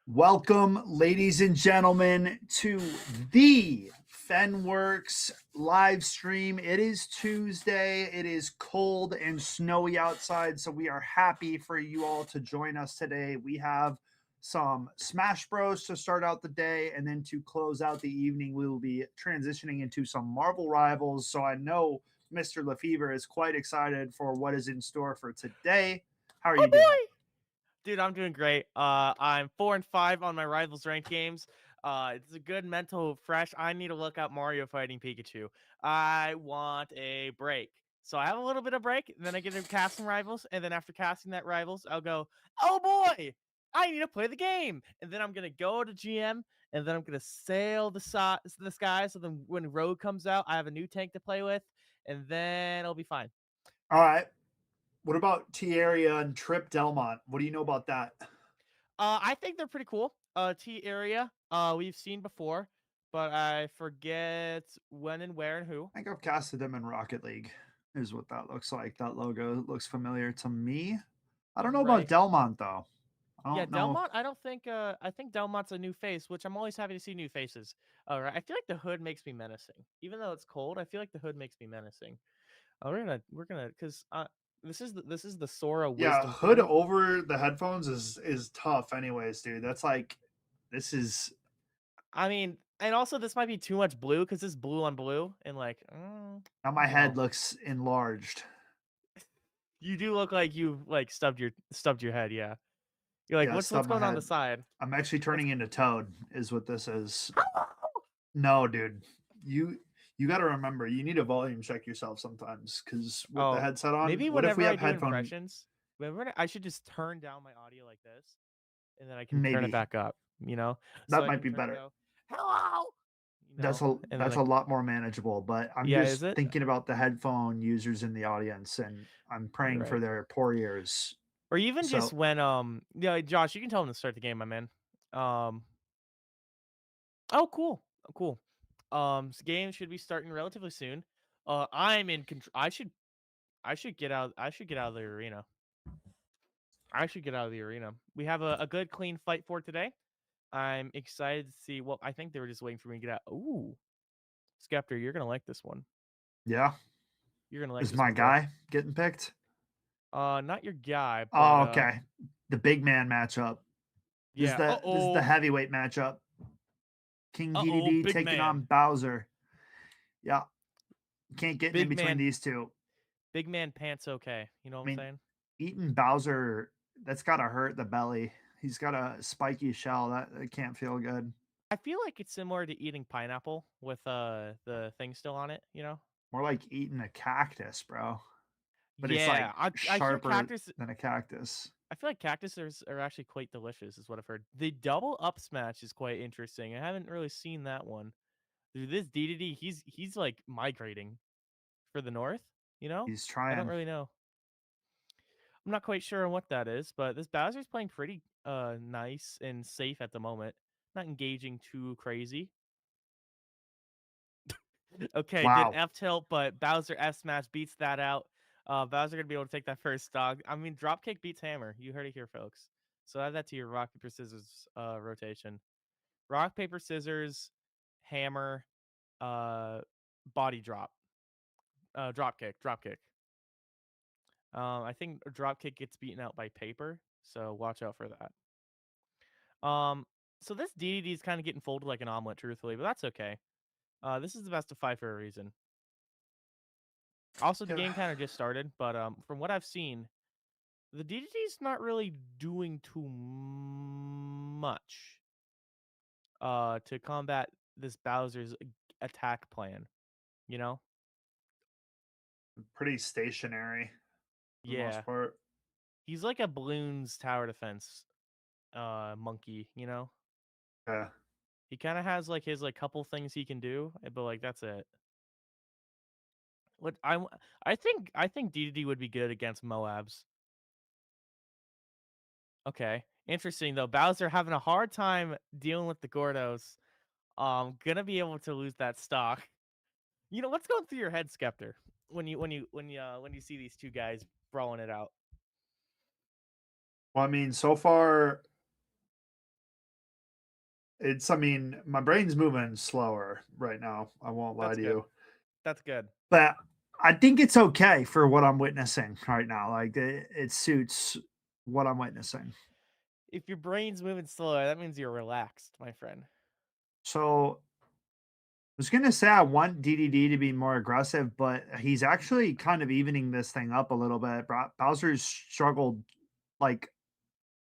Welcome, ladies and gentlemen, to the Fenworks live stream. It is Tuesday. It is cold and snowy outside, so we are happy for you all to join us today. We have some Smash Bros to start out the day, and then to close out the evening, we will be transitioning into some Marvel Rivals. So I know Mr. Lefevre is quite excited for what is in store for today. How are Oh you doing? boy! Dude, I'm doing great. I'm 4-5 on my Rivals ranked games. It's a good mental fresh. I need to look up Mario fighting Pikachu. I want a break. So I have a little bit of break, and then I get to cast some Rivals, and then after casting that Rivals, I'll go, oh boy, I need to play the game. And then I'm gonna go to GM, and then I'm gonna sail the sky. So then when Rogue comes out, I have a new tank to play with, and then it'll be fine. All right. What about Tierra and Trip Delmont? What do you know about that? I think they're pretty cool. T area, we've seen before, but I forget when and where and who. I think I've casted them in Rocket League, is what that looks like. That logo looks familiar to me. I don't know about Right. Delmont though. I Yeah, don't know. Delmont. I don't think. I think Delmont's a new face, which I'm always happy to see new faces. All right. I feel like the hood makes me menacing, even though it's cold. I feel like the hood makes me menacing. We're gonna because this is the Sora Yeah, Wisdom hood hoodie. over the headphones is tough anyways, dude. That's like this is I mean, and also this might be too much blue because it's blue on blue, and like, now I my don't head know. looks enlarged. You do look like you like stubbed your head. Yeah. You're like, Yeah, what's stub my going on the head. side? I'm actually What's turning into Toad, is what this is. No, dude. You you got to remember, you need to volume check yourself sometimes because with the Oh, headset on, maybe what if we whenever I have do headphone? impressions, whenever I should just turn down my audio like this, and then I can turn it Maybe back up, so that I might can be turn and better. go, "Hello," and then That's a lot more manageable, but I'm yeah, is just it? thinking about the headphone users in the audience, and I'm praying for Right. their poor ears. Or even just So, when, yeah, Josh, you can tell him to start the game, my man. Um, oh, cool, oh, cool. This game should be starting relatively soon. I'm in control. I should get out of the arena. I should get out of the arena. We have a good clean fight for today. I'm excited to see. Well, I think they were just waiting for me to get out. Ooh, Skeptor, you're gonna like this one. yeah, You're gonna like is this my one, bro. guy getting picked? Not your guy, but Oh, okay. The big man matchup. yeah. This is the heavyweight matchup. King DDD Big taking on man, Bowser. Yeah, can't get in big between man, these two. big man. Pants okay. You know what I I'm mean, saying? eating Bowser, that's gotta hurt the belly. He's got a spiky shell that can't feel good. I feel like it's similar to eating pineapple with the thing still on it. More like eating a cactus, bro. But it's like Yeah. I hear sharper cactus. than a cactus. I feel like cactuses are actually quite delicious, is what I've heard. The double up smash is quite interesting. I haven't really seen that one. Dude, this DDD, he's like migrating for the north. You know, He's I don't trying. really know. I'm not quite sure on what that is, but this Bowser's playing pretty nice and safe at the moment. Not engaging too crazy. Okay, did Wow. F tilt, but Bowser F smash beats that out. Bowser gonna be able to take that first stock. I mean, dropkick beats hammer. You heard it here, folks. So add that to your rock paper scissors rotation. Rock paper scissors, hammer, uh, body drop, drop kick. I think dropkick gets beaten out by paper, so watch out for that. So this DDD is kind of getting folded like an omelet, truthfully, but that's okay. This is the best of five for a reason. Also, the Yeah. game kind of just started, but from what I've seen, the DDD is not really doing too much to combat this Bowser's attack plan. You know? Pretty stationary for the most Yeah, part. he's like a balloons tower defense monkey. Yeah. He kind of has like his like couple things he can do, but like that's it. What I think DDD would be good against Moabs. Okay. Interesting though. Bowser having a hard time dealing with the Gordos. Gonna be able to lose that stock. What's going through your head, Skeptor, when you see these two guys brawling it out? Well, I mean, so far I mean, my brain's moving slower right now. I won't lie That's to good. you. That's good. But I think it's okay for what I'm witnessing right now. Like it suits what I'm witnessing. If your brain's moving slower, that means you're relaxed, my friend. So I was gonna say I want DDD to be more aggressive, but he's actually kind of evening this thing up a little bit. Bowser's struggled like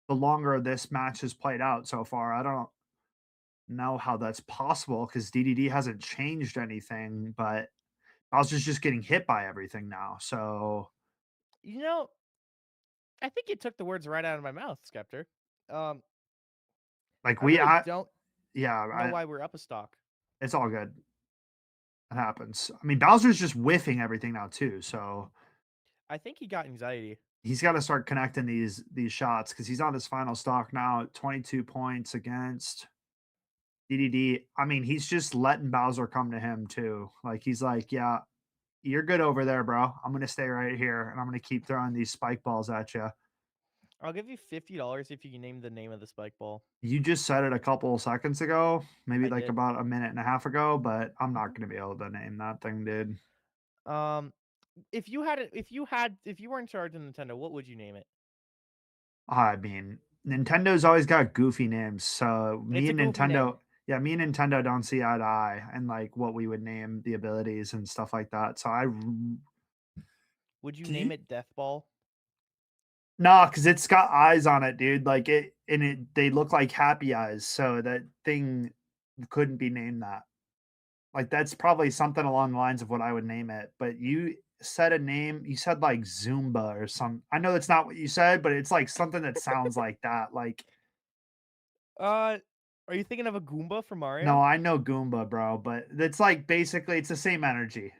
the longer this match has played out so far. I don't know how that's possible because DDD hasn't changed anything, but Bowser's just getting hit by everything now. So You know, I think you took the words right out of my mouth, Skeptor. Um, like I really I don't yeah, know why we're up a stock. it's all good. It happens. I mean, Bowser's just whiffing everything now too, so I think he got anxiety. he's got to start connecting these shots because he's on his final stock now at 22 points against DDD. I mean, he's just letting Bowser come to him too. Like he's like, yeah, you're good over there, bro. I'm gonna stay right here and I'm gonna keep throwing these spike balls at you. I'll give you $50 if you can name the name of the spike ball. You just said it a couple of seconds ago, maybe I like did. about a minute and a half ago, but I'm not Mhm. gonna be able to name that thing, dude. Um, if you had it, if you were in charge of Nintendo, what would you name it? I mean, Nintendo's always got goofy names, so It's me a and goofy name. Nintendo yeah, me and Nintendo don't see eye to eye and, like, what we would name the abilities and stuff like that, so I r Would you can name you it Death Ball? no, because 'cause it's got eyes on it, dude, like, they look like happy eyes, so that thing couldn't be named that. Like, that's probably something along the lines of what I would name it, but you said a name you said, like, Zumba or some I know that's not what you said, but it's, like, something that sounds like that, like Uh, are you thinking of a Goomba from no, Mario? I know Goomba, bro, but it's, like, basically it's the same energy.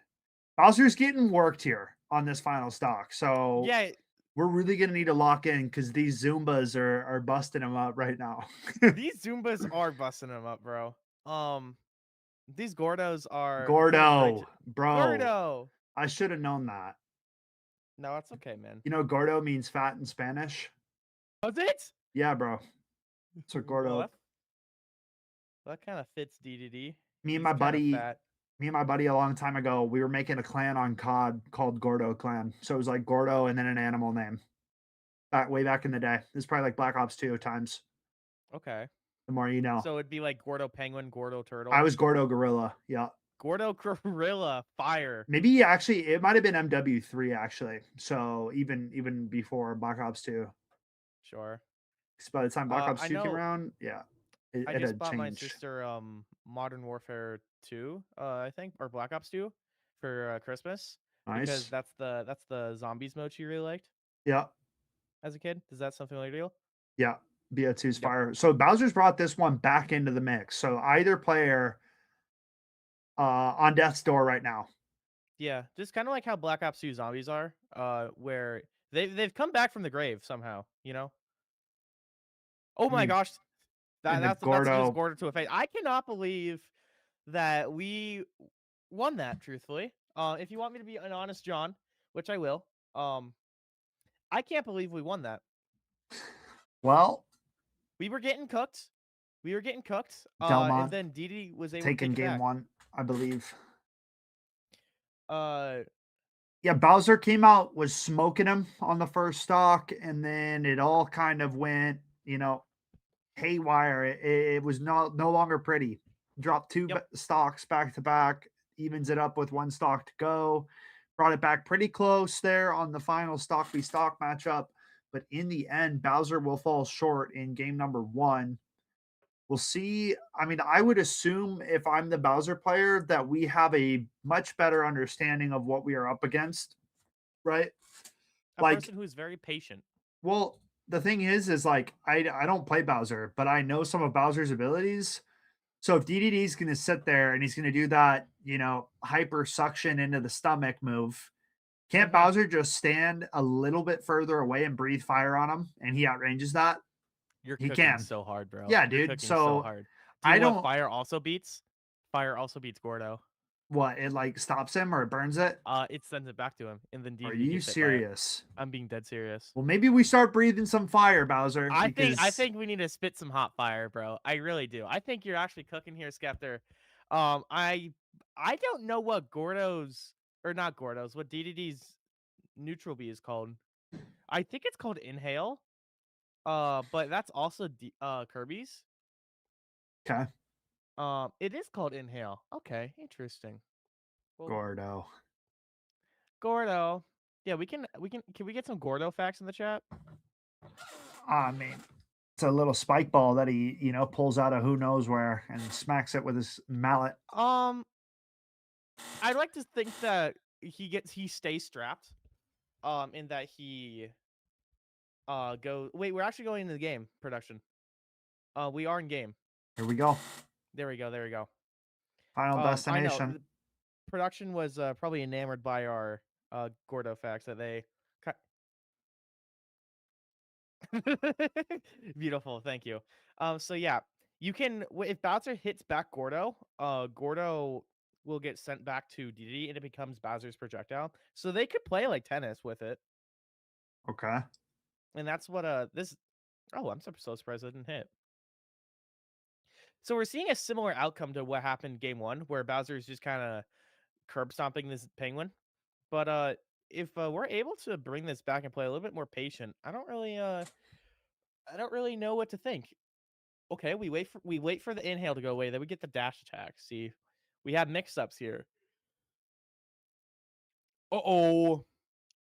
Bowser's getting worked here on this final stock, so Yeah, we're really gonna need to lock in because these Zumbas are busting him up right now. these Zoombas are busting him up, bro. Um, these Gordos are doing great. Gordo, bro, Gordo. I should have known that. No, it's okay, man. You know, gordo means fat in Spanish? Was it? Yeah, bro. That's what Well, gordo that kind of fits DDD. me and He's my kind of buddy fat. me and my buddy a long time ago, we were making a clan on COD called Gordo Clan. So it was like Gordo and then an animal name. Way back in the day. This is probably like Black Ops 2 times. Okay. The more you know. So it'd be like Gordo Penguin, Gordo I Turtle, was Gordo Gorilla. Yeah. Gordo Gorilla, Fire. Maybe actually it might have been MW3 actually. So even before Black Ops 2. Sure. 'Cause by the time Black Ops I 2 came know. around, yeah, I it just had bought my changed. sister Modern Warfare 2, I think, or Black Ops 2 for Christmas because Nice. that's the zombies mode she really liked Yeah. as a kid. Does that sound familiar to you? Yeah. BO2's Yep. fire. So Bowser's brought this one back into the mix. So either player on death's door right now. Yeah, just kind of like how Black Ops 2 zombies are, where they've come back from the grave somehow, you know? Oh I my mean, gosh, in the that's about to just Gordo, Gordo to a face. I cannot believe that we won that, truthfully. If you want me to be an honest John, which I will, I can't believe we won that. well, We were getting cooked. We were getting cooked. And Delmont then Didi was able to taking take it game back. one, I believe. Uh, Yeah, Bowser came out, was smoking him on the first stock, and then it all kind of went, haywire. It was no longer pretty. Dropped two yep. stocks back to back, evens it up with one stock to go. Brought it back pretty close there on the final stock v stock matchup. But in the end, Bowser will fall short in game number one. We'll see. I mean, I would assume if I'm the Bowser player that we have a much better understanding of what we are up against, right? A Like, person who's very patient. well, the thing is like I don't play Bowser, but I know some of Bowser's abilities. So if DDD is going to sit there and he's going to do that, hyper suction into the stomach move, can't Hmm. Bowser just stand a little bit further away and breathe fire on him and he outranges that? You're He cooking can. so hard, bro. Yeah, You're dude. cooking so So hard. Do you I know what don't fire also beats? Fire also beats Gordo. What, it, like, stops him or it burns it? It sends it back to him, and then Are DDD you gets hit by it. serious? I'm being dead serious. Well, maybe we start breathing some fire, Bowser, I because think we need to spit some hot fire, bro. I really do. I think you're actually cooking here, Skeptor. I don't know what Gordo's or not Gordo's, what DDD's neutral B is called. I think it's called Inhale. But that's also Kirby's. okay, It is called Inhale. Okay, interesting. Well, Gordo. Gordo. Yeah, can we get some Gordo facts in the chat? I mean, it's a little spike ball that he, pulls out of who knows where and smacks it with his mallet. Um, I'd like to think that he stays strapped. In that he wait, we're actually going into the game production. We are in game. Here we go. There we go, there we go. Final I know destination. production was probably enamored by our Gordo facts that they beautiful, thank you. So yeah, you can if Bowser hits back Gordo, Gordo will get sent back to DD and it becomes Bowser's projectile. So they could play like tennis with it. Okay. And that's what this oh, I'm so surprised I didn't hit. So we're seeing a similar outcome to what happened game 1 where Bowser is just kind of curb stomping this penguin. But if we're able to bring this back and play a little bit more patient, I don't really know what to think. Okay, we wait for the inhale to go away, then we get the dash attack. See, we have mix-ups here. Uh-oh.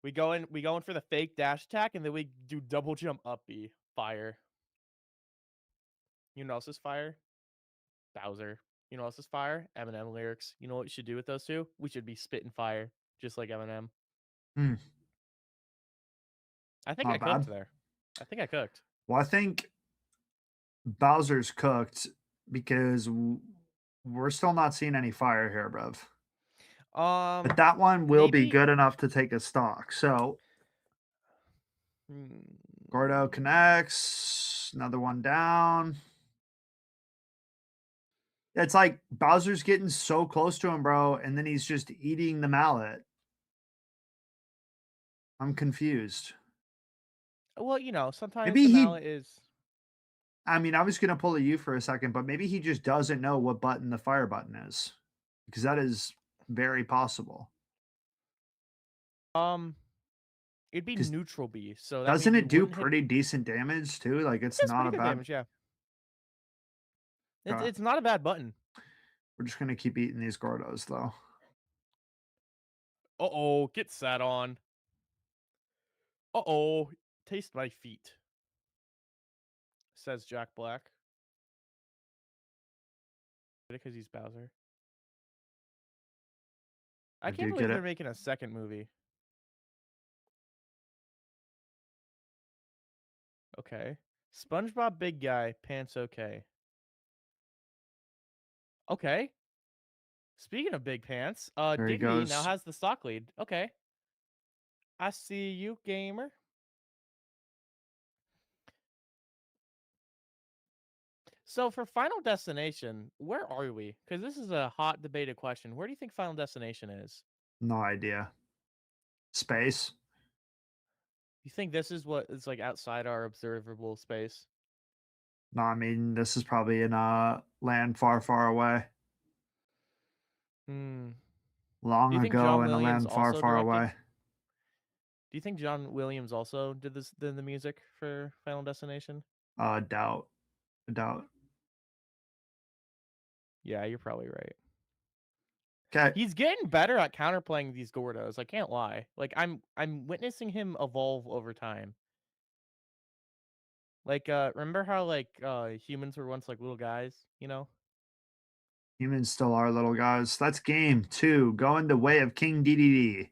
We going for the fake dash attack, and then we do double jump up B. Fire. You know what else is fire? Bowser. You know what else is fire? Eminem lyrics. You know what we should do with those two? We should be spitting fire, just like Eminem. Hmm. I think I Not cooked bad. there. I think I cooked. Well, I think Bowser's cooked because we're still not seeing any fire here, bruv. But that one will be Maybe good enough to take a stock. So Gordo connects. Another one down. It's like Bowser's getting so close to him, bro, and then he's just eating the mallet. I'm confused. well, you know, sometimes Maybe the he mallet is I mean, I was gonna pull a U for a second, but maybe he just doesn't know what button the fire button is. Because that is very possible. um it'd be Because neutral B, so that doesn't means you it do wouldn't hit. pretty decent damage too? Like It it's does not pretty a good bad damage, yeah. okay. It's not a bad button. We're just gonna keep eating these Gordos though. Uh-oh, get sat on. Uh-oh, taste my feet, says Jack Black. Because he's Bowser. I I can't do believe get they're it. making a second movie. Okay. SpongeBob Big Guy, pants okay. Okay. Speaking of big pants, There he Diddy now goes. has the stock lead. Okay. I see you, gamer. So for Final Destination, where are we? Because this is a hot debated question. Where do you think Final Destination is? No idea. Space? You think this is what is like outside our observable space? No, I mean this is probably in a land far, far away. Hmm. Long Do you think ago John in a Williams land far, also far directed? away. Do you think John Williams also did the music for Final Destination? Doubt. Doubt. Yeah, you're probably right. Okay. He's getting better at counterplaying these Gordos. I can't lie. Like I'm witnessing him evolve over time. Like remember how like humans were once like little guys, you know? Humans still are little guys. That's game 2. Going the way of King DDD.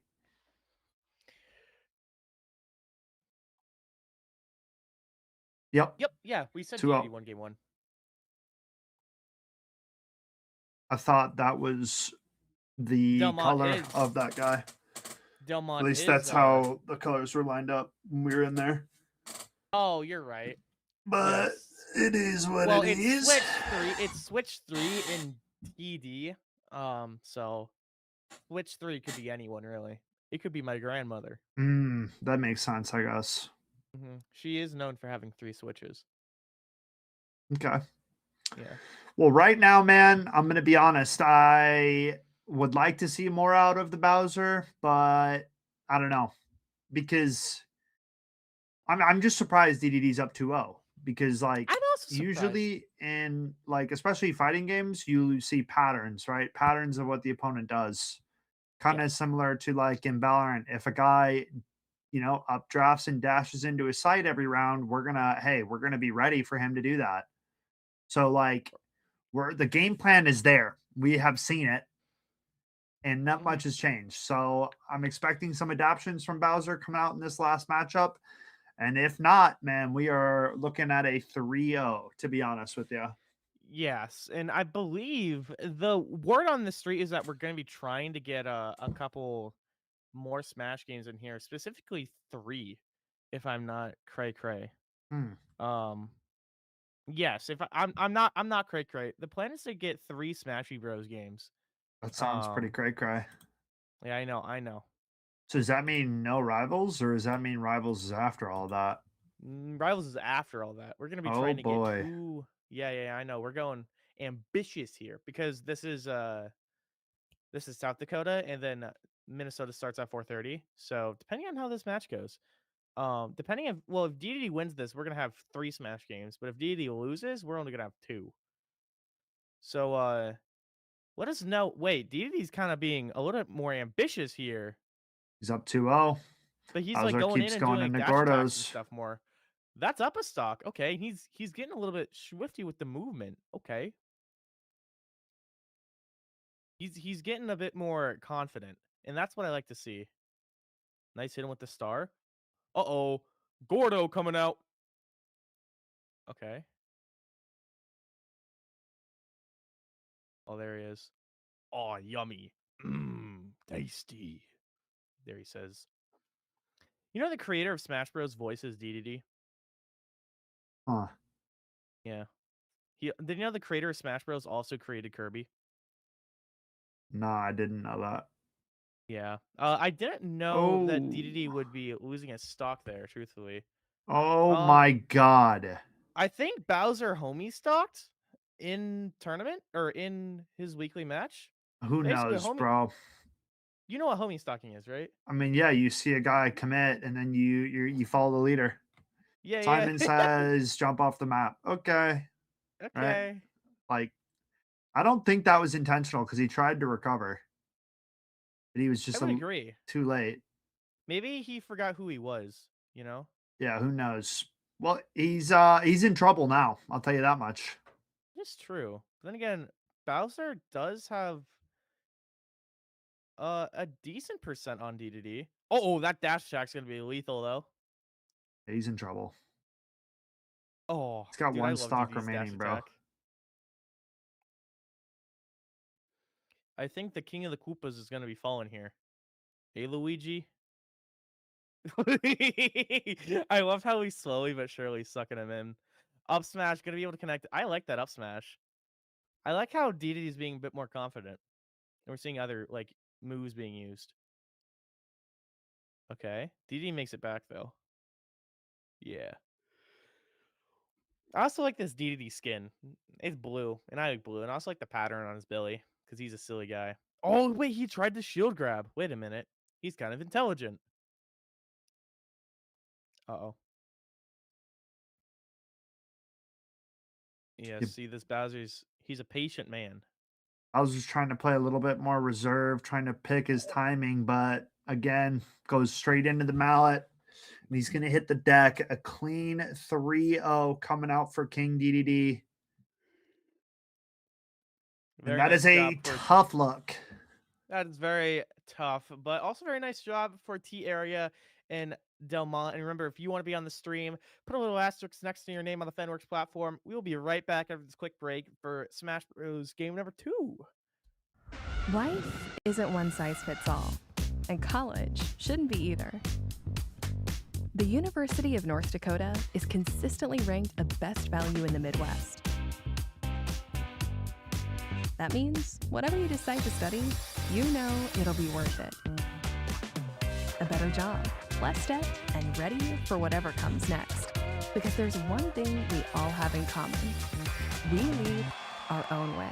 Yep. Yep, yeah, we said 2 DD up. won game 1. I thought that was the Delmont color is of that guy. At Delmont least is that's how the colors were lined up when we were in there. oh, you're right. But Yes. it is what Well, it is. it's switch 3 in TD. So Which 3 could be anyone, really. It could be my grandmother. That makes sense, I guess. She is known for having 3 switches. Okay. Yeah. Well, right now, man, I'm gonna be honest. I would like to see more out of the Bowser, but I don't know because I'm just surprised DDD's up 2-0 because I'm like also surprised. usually in like especially fighting games, you see patterns, right? Patterns of what the opponent does. Kind Yeah. of similar to like in Valorant. If a guy, updrafts and dashes into his site every round, we're gonna be ready for him to do that. So like the game plan is there. We have seen it, and not Mhm. much has changed. So I'm expecting some adaptations from Bowser coming out in this last matchup. And if not, man, we are looking at a 3-0, to be honest with you. Yes, and I believe the word on the street is that we're gonna be trying to get a couple more Smash games in here, specifically 3, if I'm not cray cray. Hmm, Um, yes, if I'm not cray cray. The plan is to get 3 Smashy Bros games. that sounds pretty Um, cray cray. yeah, I know. So does that mean no rivals, or does that mean rivals is after all that? Rivals is after all that. We're gonna be Oh trying to get boy, 2. Yeah, I know. We're going ambitious here because this is South Dakota, and then Minnesota starts at 4:30. So depending on how this match goes, depending on if DDD wins this, we're gonna have 3 Smash games. But if DDD loses, we're only gonna have 2. So let us know. Wait, DDD's kind of being a little bit more ambitious here, he's up 2-0. but he's like Bowser going in keeps and doing going like into dash attacks and Gordos. stuff more. That's up a stock. Okay, he's getting a little bit swifty with the movement. Okay, he's getting a bit more confident, and that's what I like to see. Nice hit him with the star. Uh-oh. Gordo coming out. Okay. Oh, there he is. Oh, yummy. Mmm, tasty. There he says. You know the creator of Smash Bros. Voices DDD? Huh. Yeah. Did you know the creator of Smash Bros. Also created Kirby? Nah, I didn't know that. Yeah. I didn't know that Oh. DDD would be losing his stock there, truthfully. Oh Um, my god. I think Bowser homie stocked in tournament or in his weekly match. Who Basically, knows, homie, bro? you know what homie stocking is, right? I mean, yeah, you see a guy commit and then you follow the leader. Yeah. Simon says jump off the map. Okay. Right? Okay. Like I don't think that was intentional because he tried to recover. But he was I just would agree. too late. Maybe he forgot who he was, you know? Yeah, who knows? Well, he's in trouble now. I'll tell you that much. It's true. But then again, Bowser does have a decent percent on DDD. Oh, that dash attack's gonna be lethal though. He's in trouble. Oh, He's got dude, I one love stock DD's dash remaining, bro. attack. I think the King of the Koopas is gonna be falling here. Hey, Luigi. I love how he's slowly but surely sucking him in. Up smash, gonna be able to connect. I like that up smash. I like how DDD is being a bit more confident. And we're seeing other like moves being used. Okay. DD makes it back though. Yeah. I also like this DDD skin. It's blue, and I like blue. And I also like the pattern on his belly because he's a silly guy. Oh, wait, he tried to shield grab. Wait a minute. He's kind of intelligent. Uh-oh. Yeah, Yep. see, this Bowser's, he's a patient man. I was just trying to play a little bit more reserve, trying to pick his timing, but again, goes straight into the mallet. And he's going to hit the deck. A clean 3-0 coming out for King DDD. And Very that is nice job a for tough look. that is very tough, but also very nice job for T Area and Delmont. And remember, if you want to be on the stream, put a little asterisk next to your name on the Fenworks platform. We will be right back after this quick break for Smash Bros. Game number 2. Life isn't one size fits all, and college shouldn't be either. The University of North Dakota is consistently ranked a best value in the Midwest. That means whatever you decide to study, you know it'll be worth it. A better job, less debt, and ready for whatever comes next. Because there's one thing we all have in common. We lead our own way.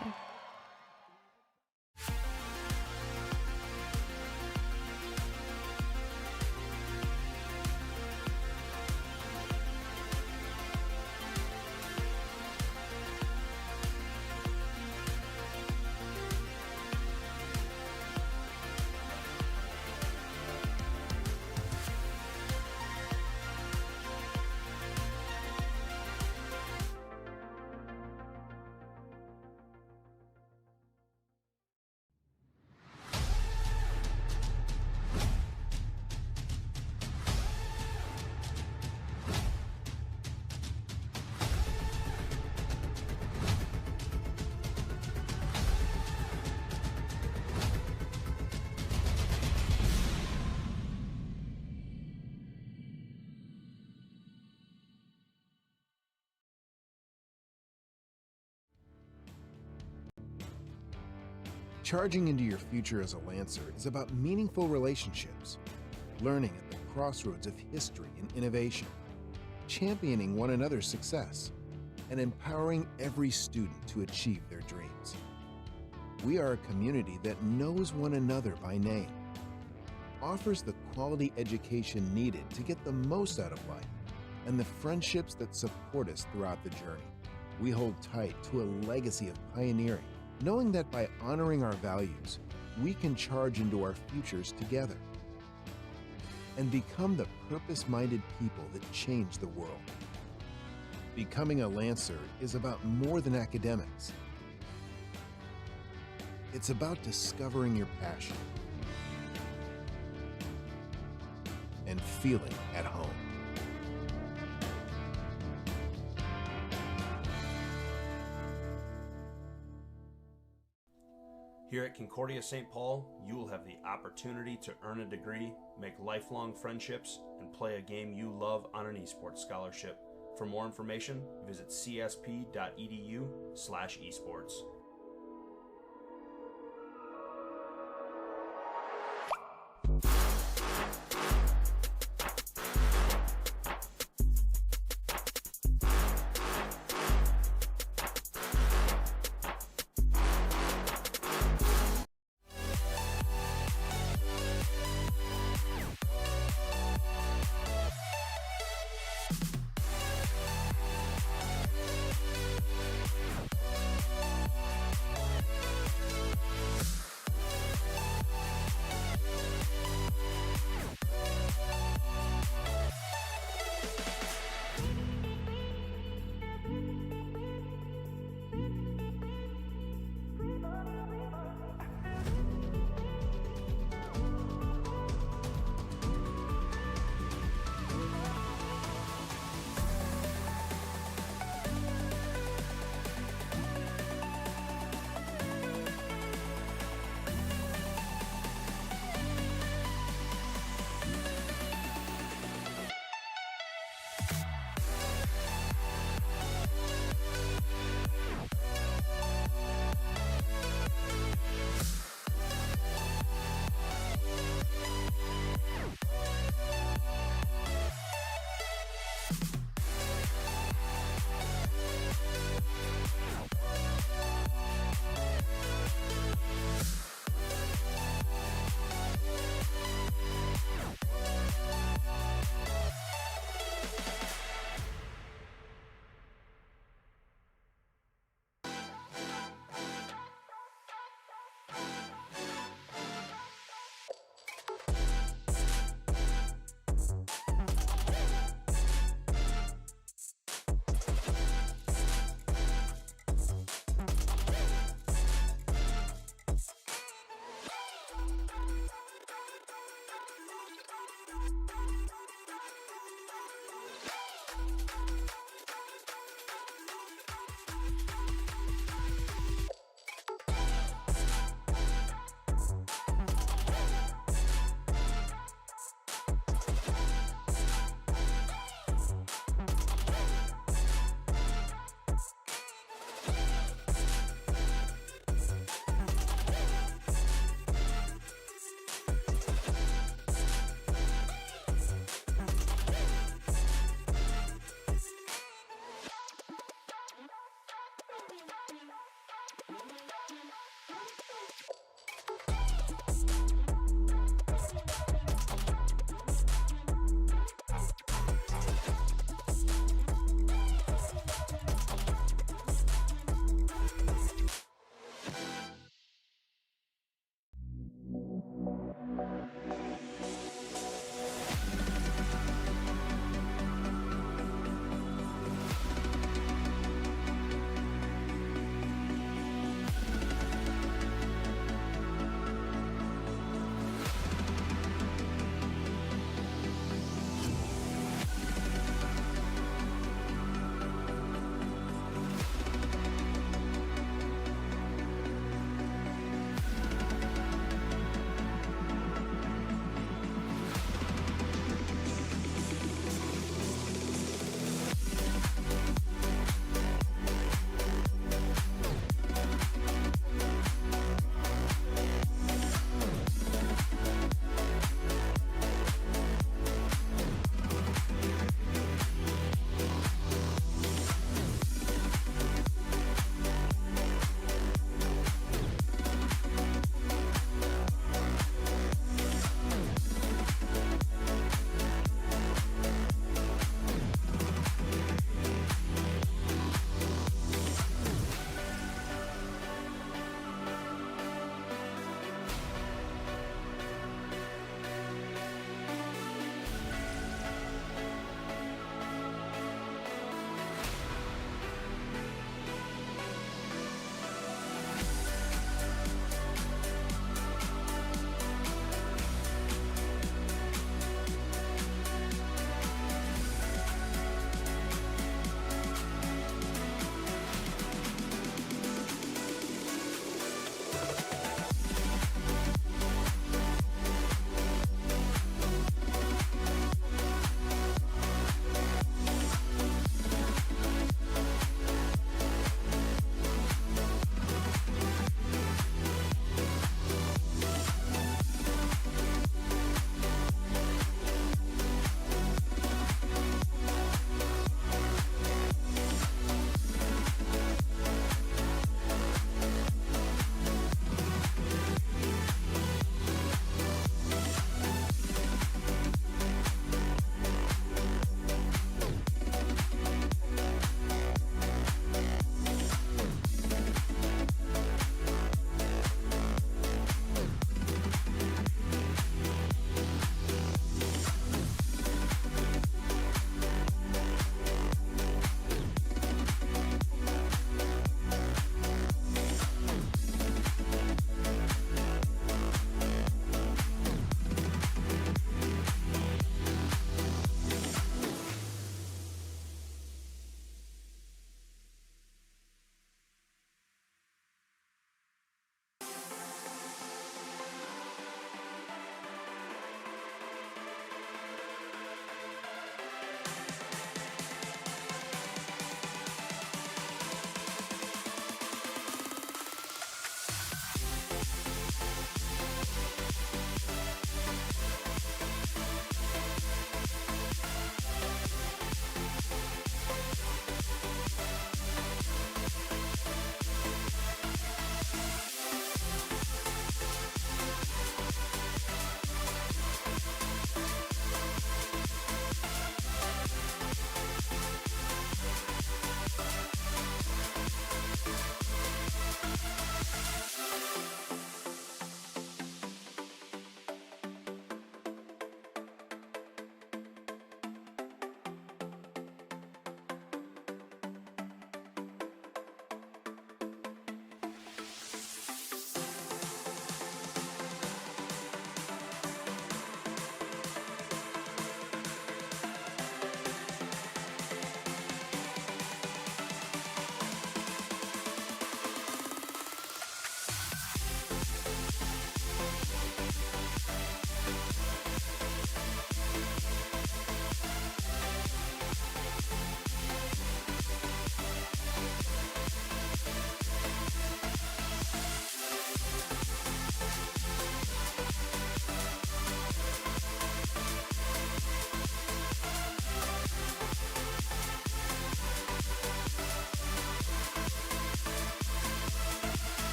Charging into your future as a Lancer is about meaningful relationships, learning at the crossroads of history and innovation, championing one another's success, and empowering every student to achieve their dreams. We are a community that knows one another by name, offers the quality education needed to get the most out of life, and the friendships that support us throughout the journey. We hold tight to a legacy of pioneering, knowing that by honoring our values, we can charge into our futures together and become the purpose-minded people that change the world. Becoming a Lancer is about more than academics. It's about discovering your passion and feeling at home. Here at Concordia St. Paul, you will have the opportunity to earn a degree, make lifelong friendships, and play a game you love on an esports scholarship. For more information, visit csp.edu/esports.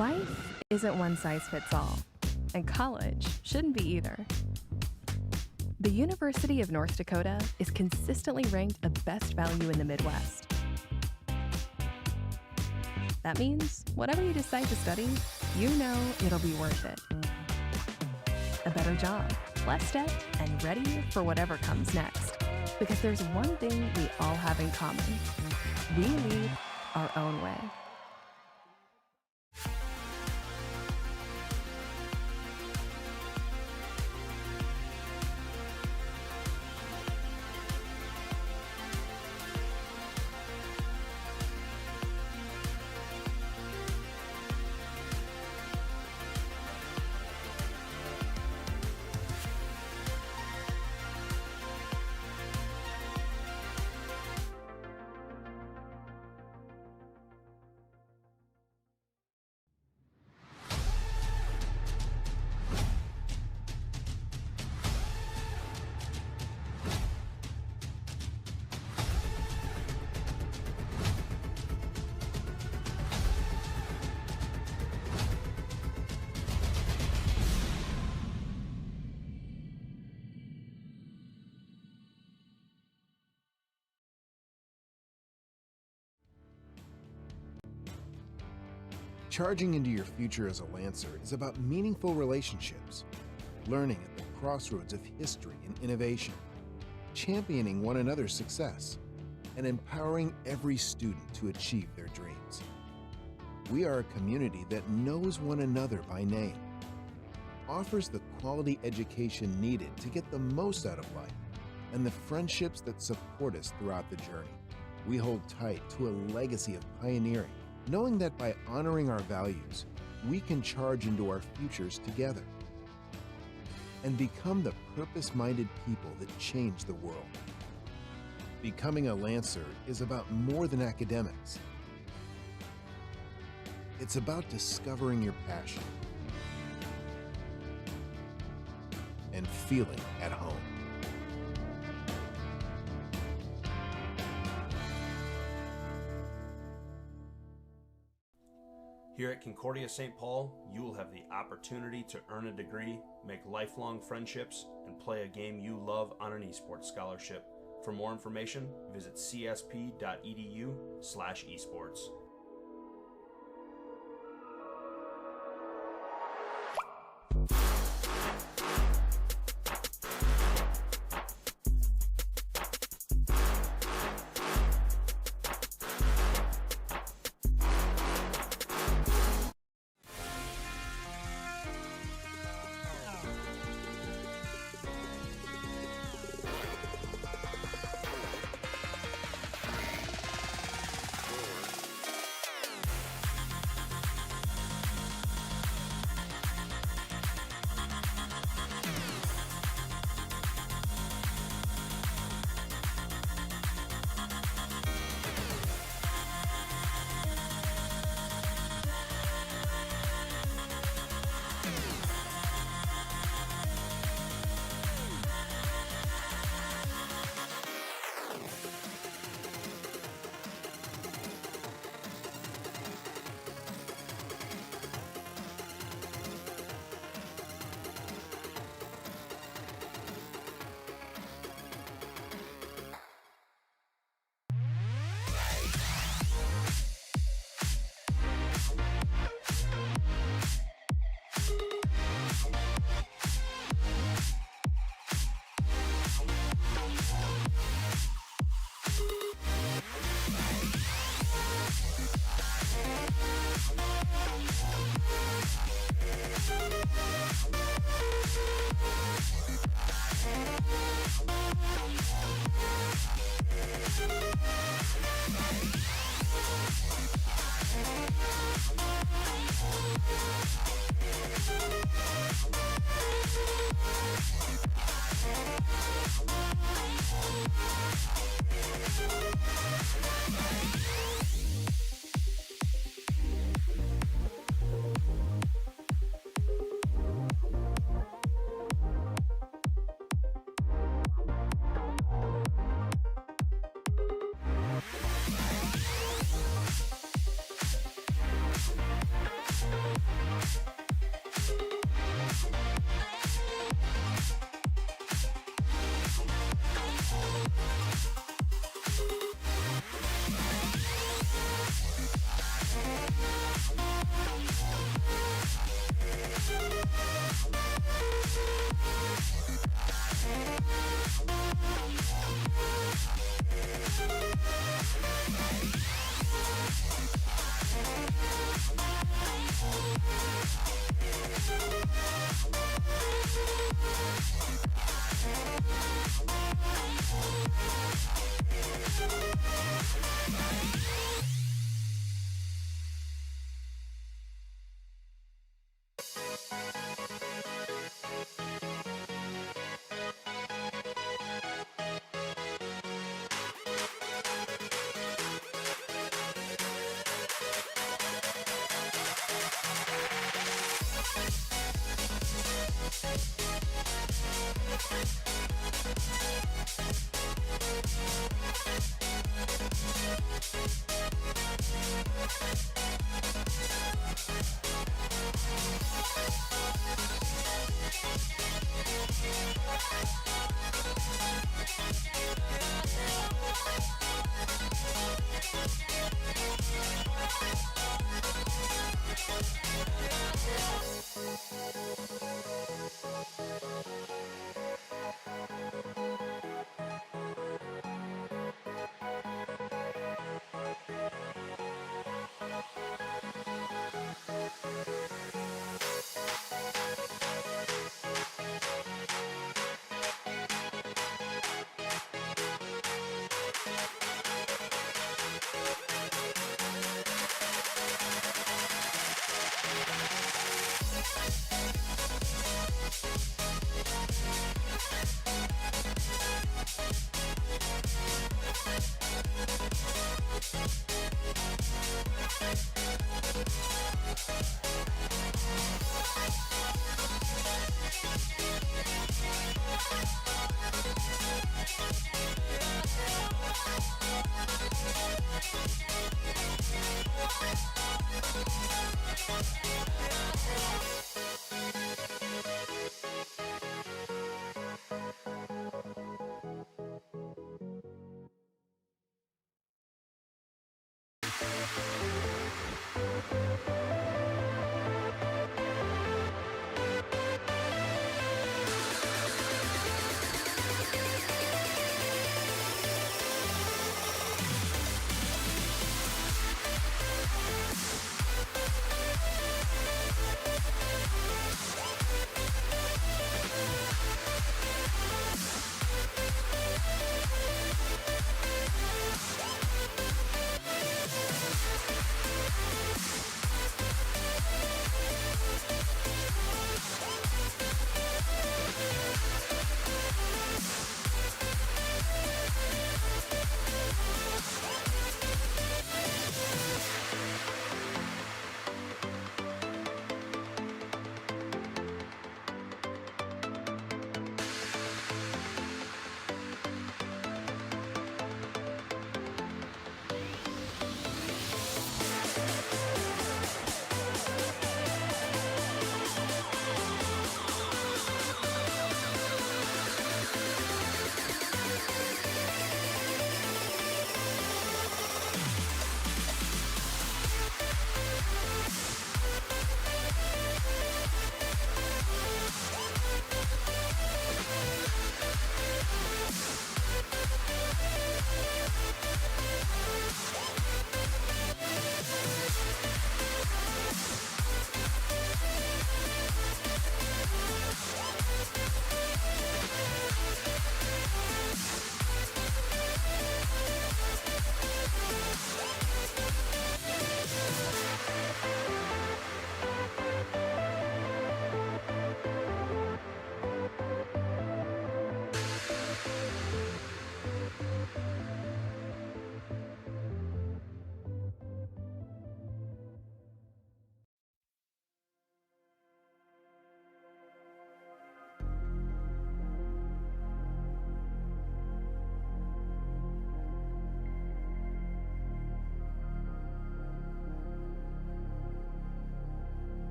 Life isn't one size fits all, and college shouldn't be either. The University of North Dakota is consistently ranked a best value in the Midwest. That means whatever you decide to study, you know it'll be worth it. A better job, less debt, and ready for whatever comes next. Because there's one thing we all have in common. We lead our own way. Charging into your future as a Lancer is about meaningful relationships, learning at the crossroads of history and innovation, championing one another's success, and empowering every student to achieve their dreams. We are a community that knows one another by name, offers the quality education needed to get the most out of life, and the friendships that support us throughout the journey. We hold tight to a legacy of pioneering, knowing that by honoring our values, we can charge into our futures together and become the purpose-minded people that change the world. Becoming a Lancer is about more than academics. It's about discovering your passion and feeling at home. Here at Concordia St. Paul, you will have the opportunity to earn a degree, make lifelong friendships, and play a game you love on an esports scholarship. For more information, visit csp.edu/esports.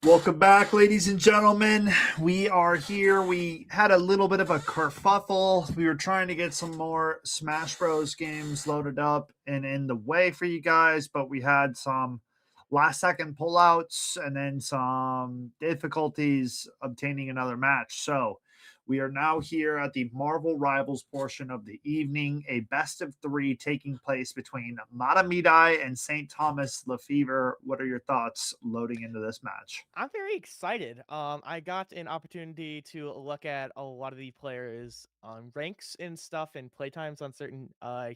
Welcome back, ladies and gentlemen. We are here. We had a little bit of a kerfuffle. We were trying to get some more Smash Bros. Games loaded up and in the way for you guys, but we had some last-second pullouts and then some difficulties obtaining another match. So we are now here at the Marvel Rivals portion of the evening, a best-of-3 taking place between Matamidai and St. Thomas Lefevre. What are your thoughts loading into this match? I'm very excited. I got an opportunity to look at a lot of the players' ranks and stuff and playtimes on certain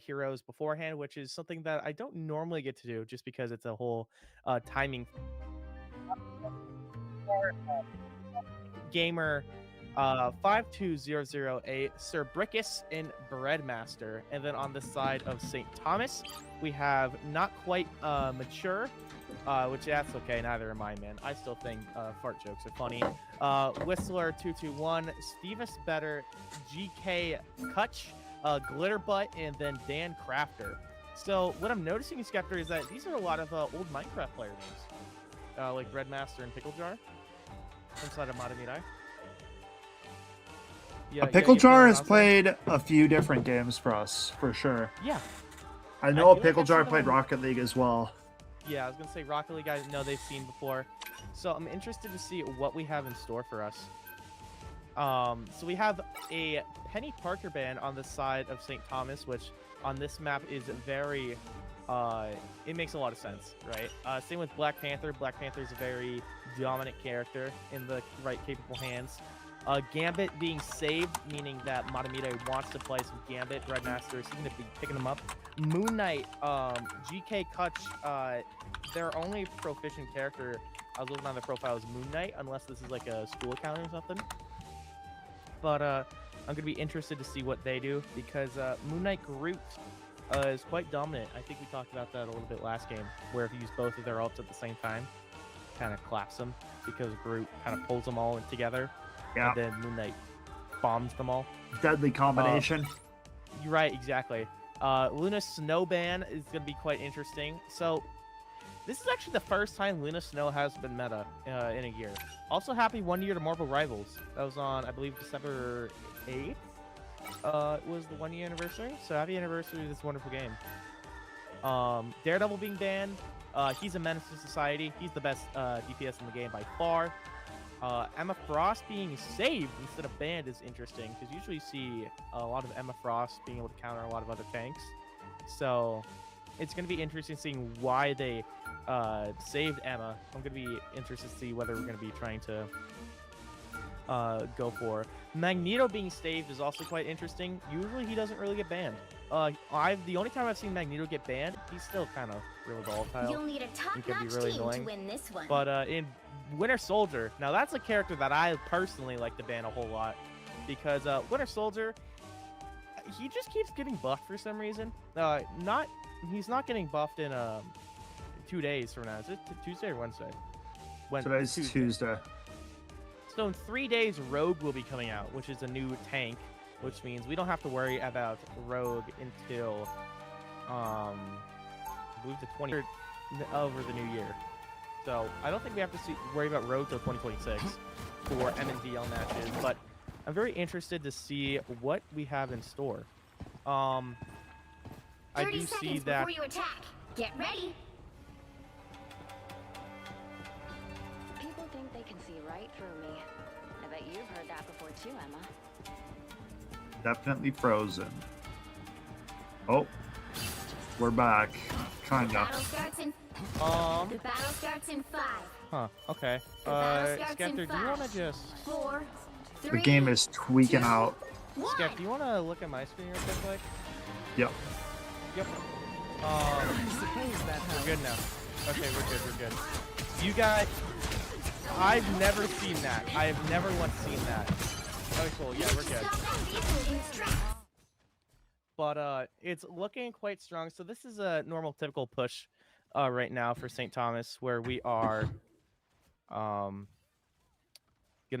heroes beforehand, which is something that I don't normally get to do just because it's a whole timing. Gamer 52008, Sir Brickus and Breadmaster. And then on the side of St. Thomas, we have Not Quite Mature, which that's okay, neither am I, man. I still think fart jokes are funny. Whistler221, Stevis Better, GK Kutch, Glitterbutt, and then Dan Crafter. So what I'm noticing, Skeptor, is that these are a lot of old Minecraft player names, like Breadmaster and Pickle Jar inside of Matamidai. Yeah, Pickle Jar has played a few different games for us, for sure. Yeah. I know I feel Pickle like Jar I've seen played them. Rocket League as well. Yeah, I was going to say Rocket League, I know they've seen before. So I'm interested to see what we have in store for us. So we have a Penny Parker band on the side of St. Thomas, which on this map is very... it makes a lot of sense, right? Same with Black Panther. Black Panther is a very dominant character in the right capable hands. Gambit being saved, meaning that Matamidai wants to play some Gambit. Breadmaster is going to be picking them up. Moon Knight, GK Kutch, their only proficient character I was looking on their profile is Moon Knight, unless this is like a school account or something. But I'm going to be interested to see what they do, because Moon Knight Groot is quite dominant. I think we talked about that a little bit last game, where if you use both of their ults at the same time, kind of collapse them, because Groot kind of pulls them all in together. Yeah. And then Moon Knight bombs them all. Deadly combination. You're right, exactly. Luna Snowban is going to be quite interesting. So, this is actually the first time Luna Snow has been meta in a year. Also, happy 1 year to Marvel Rivals. That was on, I believe, December 8th. Was the 1 year anniversary. So, happy anniversary to this wonderful game. Daredevil being banned. He's a menace to society. He's the best DPS in the game by far. Emma Frost being saved instead of banned is interesting, because usually you see a lot of Emma Frost being able to counter a lot of other tanks. So it's going to be interesting seeing why they saved Emma. I'm going to be interested to see whether we're going to be trying to go for. Magneto being saved is also quite interesting. Usually he doesn't really get banned. The only time I've seen Magneto get banned, he's still kind of really volatile. You'll need a top-notch really team annoying. to win this one. But in Winter Soldier, now that's a character that I personally like to ban a whole lot, because Winter Soldier, he just keeps getting buffed for some reason. He's not getting buffed in 2 days from now. Is it Tuesday or Wednesday? Today's Tuesday. So in 3 days, Rogue will be coming out, which is a new tank, which means we don't have to worry about Rogue until I believe the 20th over the new year. So I don't think we have to worry about Rogue till 2026 for MNDL matches, but I'm very interested to see what we have in store. I 30 do seconds see that. before you attack. Get ready. People think they can see right through me. I bet you've heard that before too, Emma. Definitely frozen. Oh, we're back. The Kinda. battle starts in. The battle starts in 5, Huh. Okay. battle starts in Skeptor, do you want to 5, just 4, 3. The game is tweaking 2, out. 1. Skep, do you want to look at my screen real quick? Yep. Yep. We're good now. Okay, we're good. You guys, I've never seen that. I have never once seen that. Okay, cool. Yeah, we're good. But it's looking quite strong. So this is a normal, typical push right now for St. Thomas, where we are gonna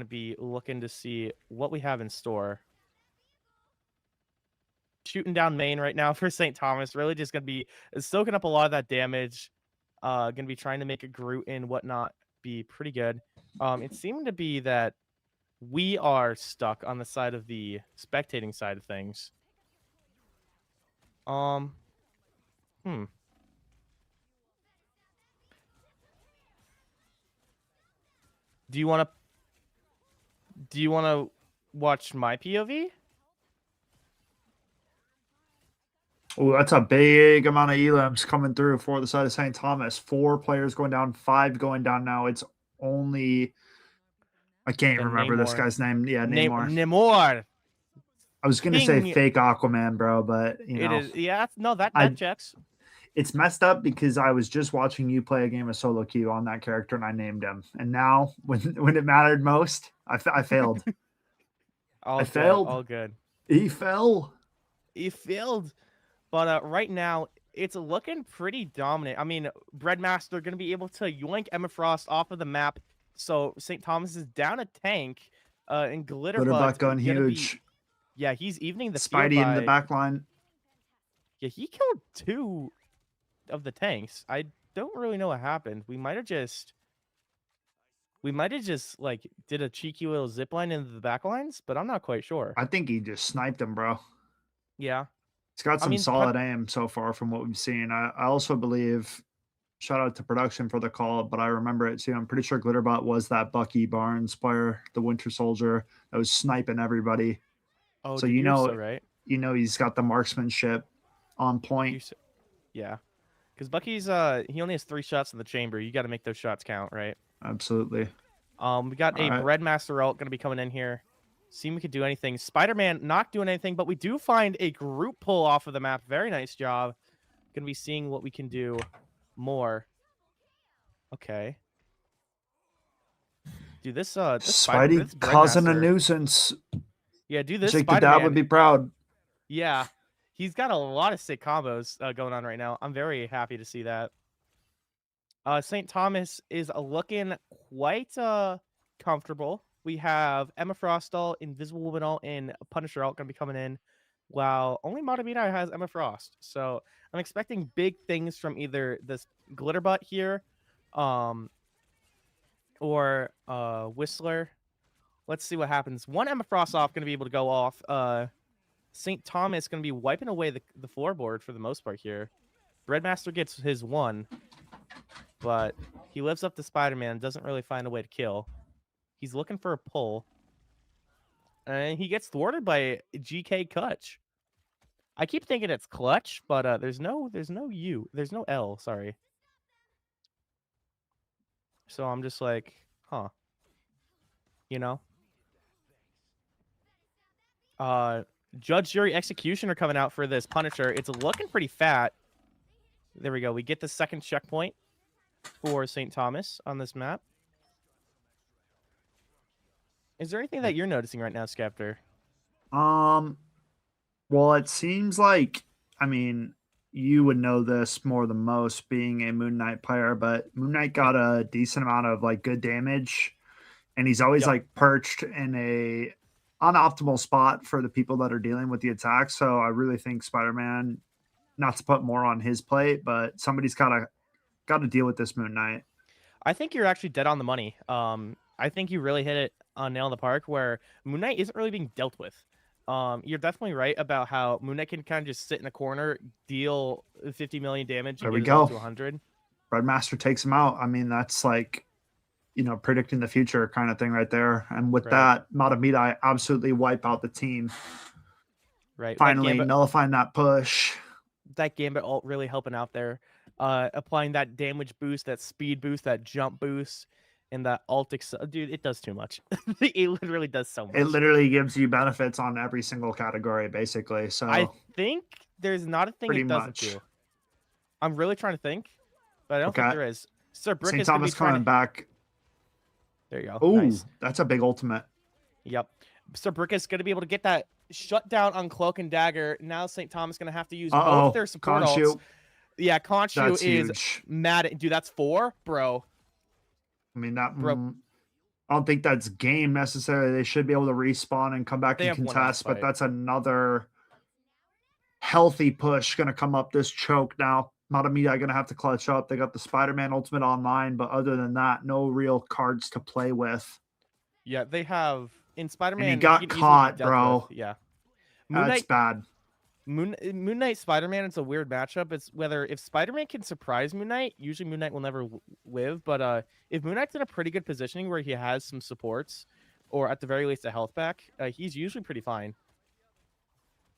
be looking to see what we have in store. Shooting down main right now for St. Thomas. Really just going to be soaking up a lot of that damage. Going to be trying to make a Groot and whatnot be pretty good. It seemed to be that we are stuck on the side of the spectating side of things. Hmm. Do you want to watch my POV? Oh, that's a big amount of elims coming through for the side of St. Thomas. 4 players going down, 5 going down now. It's only I can't The remember this Namor. guy's name. Yeah, Namor. Namor. I was gonna say King. fake Aquaman, bro, but you It know, is. Yeah. No, that I- checks. it's messed up because I was just watching you play a game of solo queue on that character and I named him, and now when it mattered most, I failed. All I good, failed. All good. He fell. He failed. But right now, it's looking pretty dominant. I mean, Breadmaster going to be able to yoink Emma Frost off of the map. So St. Thomas is down a tank. And Glitterbutt going huge. Yeah, he's evening the field Spidey in the by... back line. Yeah, he killed 2 of the tanks. I don't really know what happened. We might have just like did a cheeky little zip line into the back lines, but I'm not quite sure. I think he just sniped him, bro. Yeah. He's got some mean, solid aim so far from what we've seen. I also believe, shout out to production for the call, but I remember it too. I'm pretty sure Glitterbot was that Bucky Barnes player, the Winter Soldier, that was sniping everybody. Oh, so dude, you you're know, so right. You know he's got the marksmanship on point. Yeah, because Bucky's he only has 3 shots in the chamber. You got to make those shots count, right? Absolutely. We got a Breadmaster ult going to be coming in here. See if we could do anything. Spider-Man not doing anything, but we do find a group pull off of the map. Very nice job. Going to be seeing what we can do more. Okay. Dude, this Spidey this causing a Breadmaster- nuisance. Yeah, dude, this Jake the Spider-Man Dad would be proud. Yeah, he's got a lot of sick combos going on right now. I'm very happy to see that. St. Thomas is looking quite comfortable. We have Emma Frost ult, Invisible Woman ult, and Punisher ult going to be coming in, while only Matamina has Emma Frost. So I'm expecting big things from either this Glitterbutt here, or Whistler. Let's see what happens. One Emma Frost off going to be able to go off. St. Thomas going to be wiping away the floorboard for the most part here. Breadmaster gets his 1, but he lives up to Spider-Man, doesn't really find a way to kill. He's looking for a pull, and he gets thwarted by GK Clutch. I keep thinking it's Clutch, but there's no L, sorry. So I'm just like, huh. You know? Judge, Jury, Executioner coming out for this Punisher. It's looking pretty fat. There we go. We get the second checkpoint for St. Thomas on this map. Is there anything that you're noticing right now, Skeptor? Well, it seems like, I mean, you would know this more than most being a Moon Knight player, but Moon Knight got a decent amount of like good damage, and he's always like perched in a unoptimal spot for the people that are dealing with the attack. So I really think Spider-Man, not to put more on his plate, but somebody's got to deal with this Moon Knight. I think you're actually dead on the money. I think you really hit it on nail in the park where Moon Knight isn't really being dealt with. You're definitely right about how Moon Knight can kind of just sit in a corner, deal 50 million damage, and there we get go to 100. Breadmaster takes him out. I mean, that's like, you know, predicting the future kind of thing right there. And with that, Matamida absolutely wipe out the team. Right. Finally nullifying that push. That Gambit ult really helping out there. Applying that damage boost, that speed boost, that jump boost, and that ult. Dude, it does too much. It literally does so much. It literally gives you benefits on every single category, basically. So I think there's not a thing it doesn't much. do. I'm really trying to think, but I don't think there is. Sir Brick St. is going to Thomas be trying coming back. There you go. Oh, nice. That's a big ultimate. Yep. Sir Brick is going to be able to get that shut down on Cloak and Dagger. Now St. Thomas going to have to use both their support ults. Yeah, Khonshu is huge. mad. Dude, that's 4? Bro. I mean, I don't think that's game necessarily. They should be able to respawn and come back and contest, but that's another healthy push going to come up this choke now. Matamida going to have to clutch up. They got the Spider-Man Ultimate online, but other than that, no real cards to play with. Yeah, they have in Spider-Man. And he got can easily be caught, dealt bro. with. Yeah, Moon That's Knight. bad. Moon Knight Spider-Man, it's a weird matchup. It's whether if Spider-Man can surprise Moon Knight, usually Moon Knight will never live. But if Moon Knight's in a pretty good positioning where he has some supports, or at the very least a health back, he's usually pretty fine.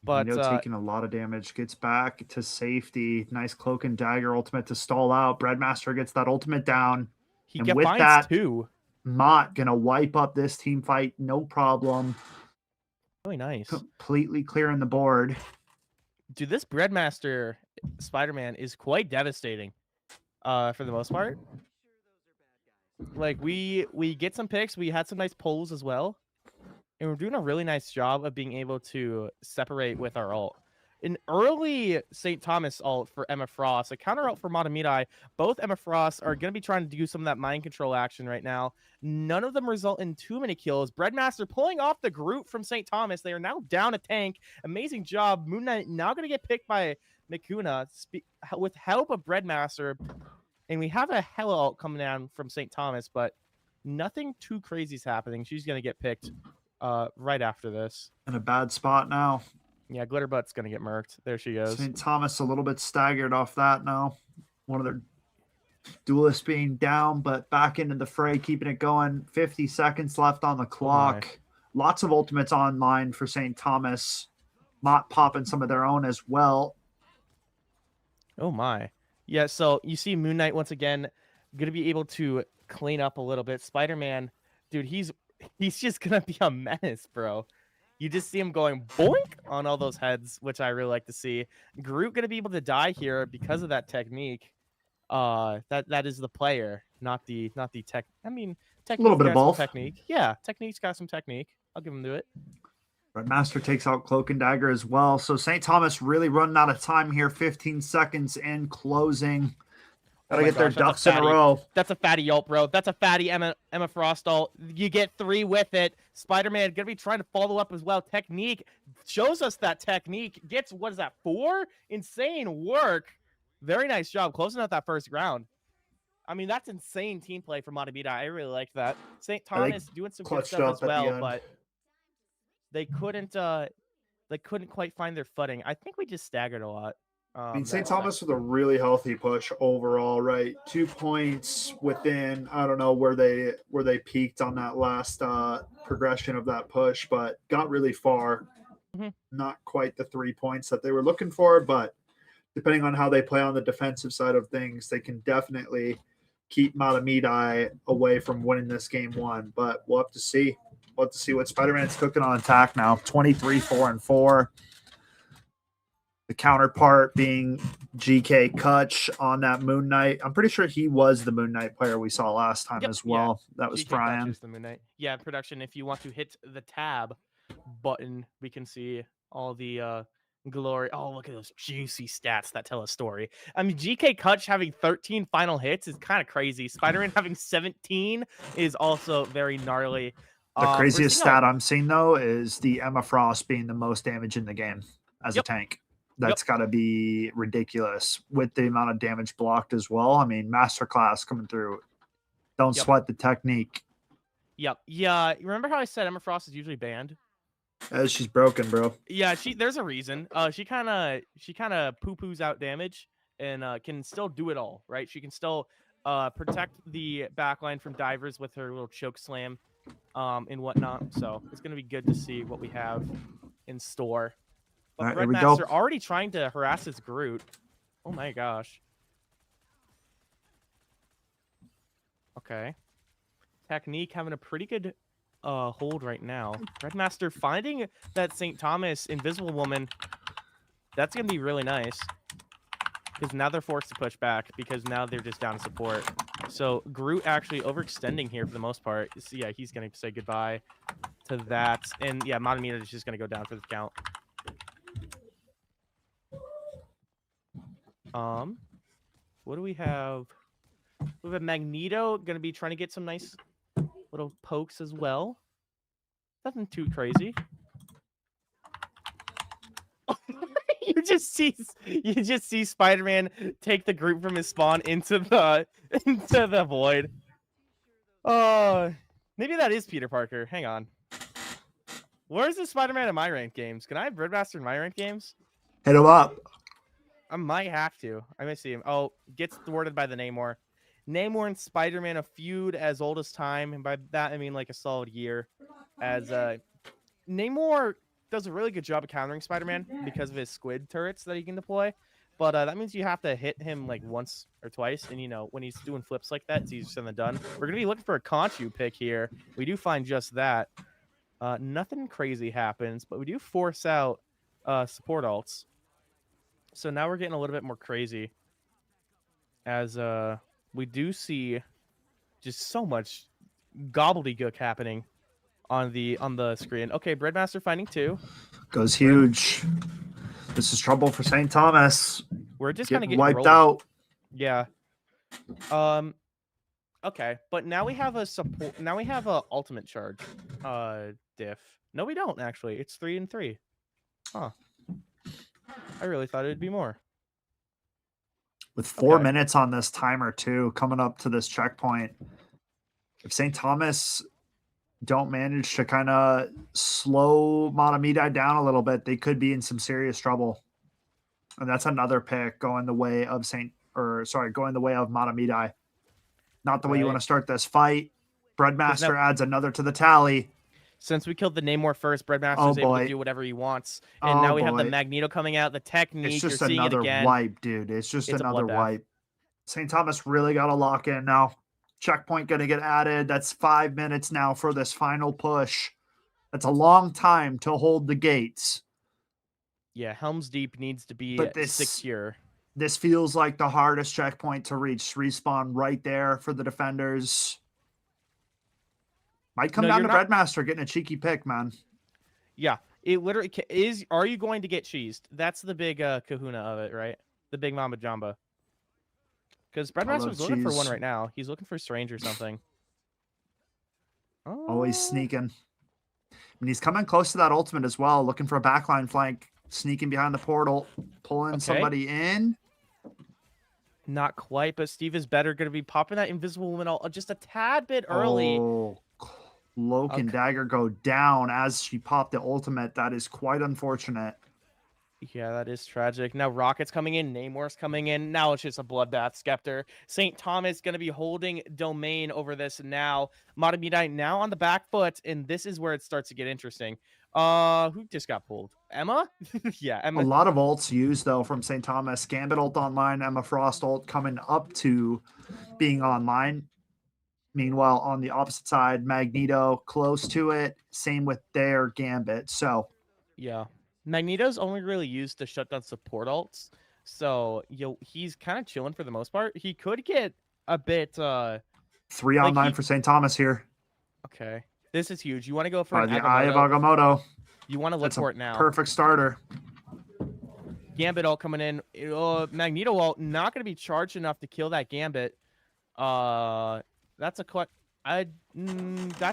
But taking a lot of damage, gets back to safety. Nice cloak and dagger ultimate to stall out. Breadmaster gets that ultimate down. he And gets with fines that, too. Mott gonna wipe up this team fight, no problem. Really nice. Completely clearing the board. Dude, this Breadmaster Spider-Man is quite devastating. For the most part. Like we get some picks. We had some nice pulls as well. And we're doing a really nice job of being able to separate with our ult. An early St. Thomas ult for Emma Frost, a counter ult for Matamidai. Both Emma Frost are going to be trying to do some of that mind control action right now. None of them result in too many kills. Breadmaster pulling off the Groot from St. Thomas. They are now down a tank. Amazing job. Moon Knight now going to get picked by Mikuna with help of Breadmaster. And we have a Hella ult coming down from St. Thomas, but nothing too crazy is happening. She's going to get picked right after this. In a bad spot now. Yeah, Glitterbutt's going to get murked. There she goes. St. Thomas a little bit staggered off that now. One of their duelists being down, but back into the fray, keeping it going. 50 seconds left on the clock. Lots of ultimates online for St. Thomas. Mott popping some of their own as well. Oh, my. Yeah, so you see Moon Knight once again going to be able to clean up a little bit. Spider-Man, dude, he's just going to be a menace, bro. You just see him going boink on all those heads, which I really like to see. Groot going to be able to die here because of that technique. That is the player, not the tech. I mean, technique, a little bit of both. Technique. Yeah, technique's got some technique. I'll give him to it. Master takes out Cloak and Dagger as well. So St. Thomas really running out of time here. 15 seconds in closing. Gotta get their ducks in a row. That's a fatty ult, bro. That's a fatty Emma Frost ult. You get 3 with it. Spider-Man gonna be trying to follow up as well. Technique shows us that technique. Gets, what is that, 4? Insane work. Very nice job closing out that first round. I mean, that's insane team play from Matamida. I really liked that. St. Thomas doing some good stuff as well, but they couldn't quite find their footing. I think we just staggered a lot. I mean, St. Thomas with a really healthy push overall, right? 2 points within, I don't know where they peaked on that last progression of that push, but got really far. Mm-hmm. Not quite the 3 points that they were looking for, but depending on how they play on the defensive side of things, they can definitely keep Matamidai away from winning this game 1. But we'll have to see. We'll have to see what Spider-Man's cooking on attack now. 23, 4-4. The counterpart being GK Kutch on that Moon Knight. I'm pretty sure he was the Moon Knight player we saw last time as well. Yeah. That was GK Brian. Kutch is the Moon Knight. Yeah, production, if you want to hit the tab button, we can see all the glory. Oh, look at those juicy stats that tell a story. I mean, GK Kutch having 13 final hits is kind of crazy. Spider-Man having 17 is also very gnarly. The craziest stat I'm seeing, though, is the Emma Frost being the most damage in the game as a tank. That's got to be ridiculous with the amount of damage blocked as well. I mean, masterclass coming through. Don't sweat the technique. Yep. Yeah. Remember how I said Emma Frost is usually banned? She's broken, bro. Yeah. There's a reason. She kind of poo-poos out damage and can still do it all, right? She can still protect the backline from divers with her little choke slam and whatnot. So it's gonna be good to see what we have in store. But all right, Breadmaster already trying to harass his Groot. Oh my gosh. Okay. Technique having a pretty good hold right now. Breadmaster finding that St. Thomas Invisible Woman. That's going to be really nice. Because now they're forced to push back because now they're just down to support. So Groot actually overextending here for the most part. So yeah, he's going to say goodbye to that. And yeah, Matamida is just going to go down for the count. What do we have? We have Magneto going to be trying to get some nice little pokes as well. Nothing too crazy. You just see Spider-Man take the group from his spawn into the void. Oh, maybe that is Peter Parker. Hang on. Where's the Spider-Man in my ranked games? Can I have Breadmaster in my ranked games? Hit him up. I might have to. I may see him. Oh, gets thwarted by the Namor. Namor and Spider-Man, a feud as old as time, and by that I mean like a solid year. As Namor does a really good job of countering Spider-Man because of his squid turrets that he can deploy. But that means you have to hit him like once or twice. And, when he's doing flips like that, it's easier said than done. We're going to be looking for a Conchu pick here. We do find just that. Nothing crazy happens, but we do force out support alts. So now we're getting a little bit more crazy. As we do see just so much gobbledygook happening on the screen. Okay, Breadmaster finding 2. Goes huge. This is trouble for St. Thomas. We're just kind of Getting getting wiped rolled. out. Yeah. Okay, but now we have a support. Now we have a ultimate charge. Diff. No, we don't actually. It's 3 and 3. Huh. I really thought it'd be more. With 4 Okay. minutes on this timer too, coming up to this checkpoint. If St. Thomas don't manage to kind of slow Matamidi down a little bit, they could be in some serious trouble. And that's another pick going the way of Matamidi. Not the way you want to start this fight. Breadmaster adds another to the tally. Since we killed the Namor first, Breadmaster's able to do whatever he wants. And now we have the Magneto coming out, the technique. It's just You're seeing another it again. wipe, dude. It's just another bloodbath. wipe. St. Thomas really got to lock in now. Checkpoint going to get added. That's 5 minutes now for this final push. That's a long time to hold the gates. Yeah, Helm's Deep needs to be secure. This feels like the hardest checkpoint to reach. Respawn right there for the defenders. Might come down to Breadmaster getting a cheeky pick, man. Yeah, it literally is. Are you going to get cheesed? That's the big kahuna of it, right? The big Mamba Jamba. Because Breadmaster's looking for one right now. He's looking for Strange or something. Oh. Always sneaking. And he's coming close to that ultimate as well, looking for a backline flank, sneaking behind the portal, pulling somebody in. Not quite, but Steve is better. Going to be popping that Invisible Woman just a tad bit early. Oh, Cloak and Dagger go down as she popped the ultimate. That is quite unfortunate. Yeah, that is tragic. Now Rocket's coming in, Namor's coming in. Now it's just a bloodbath. Skeptor. St. Thomas going to be holding domain over this now. Matamidi now on the back foot, and this is where it starts to get interesting. Who just got pulled? Emma? Yeah, Emma. A lot of ults used, though, from St. Thomas. Gambit ult online, Emma Frost ult coming up to being online. Meanwhile, on the opposite side, Magneto close to it. Same with their Gambit. So, yeah. Magneto's only really used to shut down support ults. So, he's kind of chilling for the most part. He could get a bit 3 on 9 for St. Thomas here. Okay. This is huge. You want to go for the Eye of Agamotto. You want to look for it now. Perfect starter. Gambit ult coming in. Magneto ult not going to be charged enough to kill that Gambit. That's that's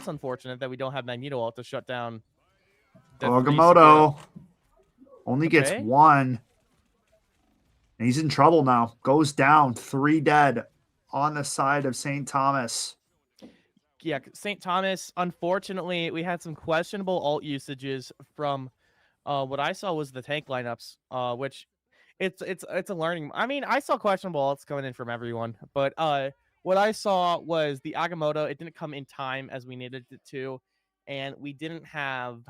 unfortunate that we don't have Magneto ult to shut down. Agamotto only gets 1. And he's in trouble now. Goes down. 3 dead on the side of St. Thomas. Yeah, St. Thomas, unfortunately, we had some questionable ult usages from what I saw was the tank lineups, which it's a learning. I mean, I saw questionable ults coming in from everyone, but what I saw was the Agamotto. It didn't come in time as we needed it to, and we didn't have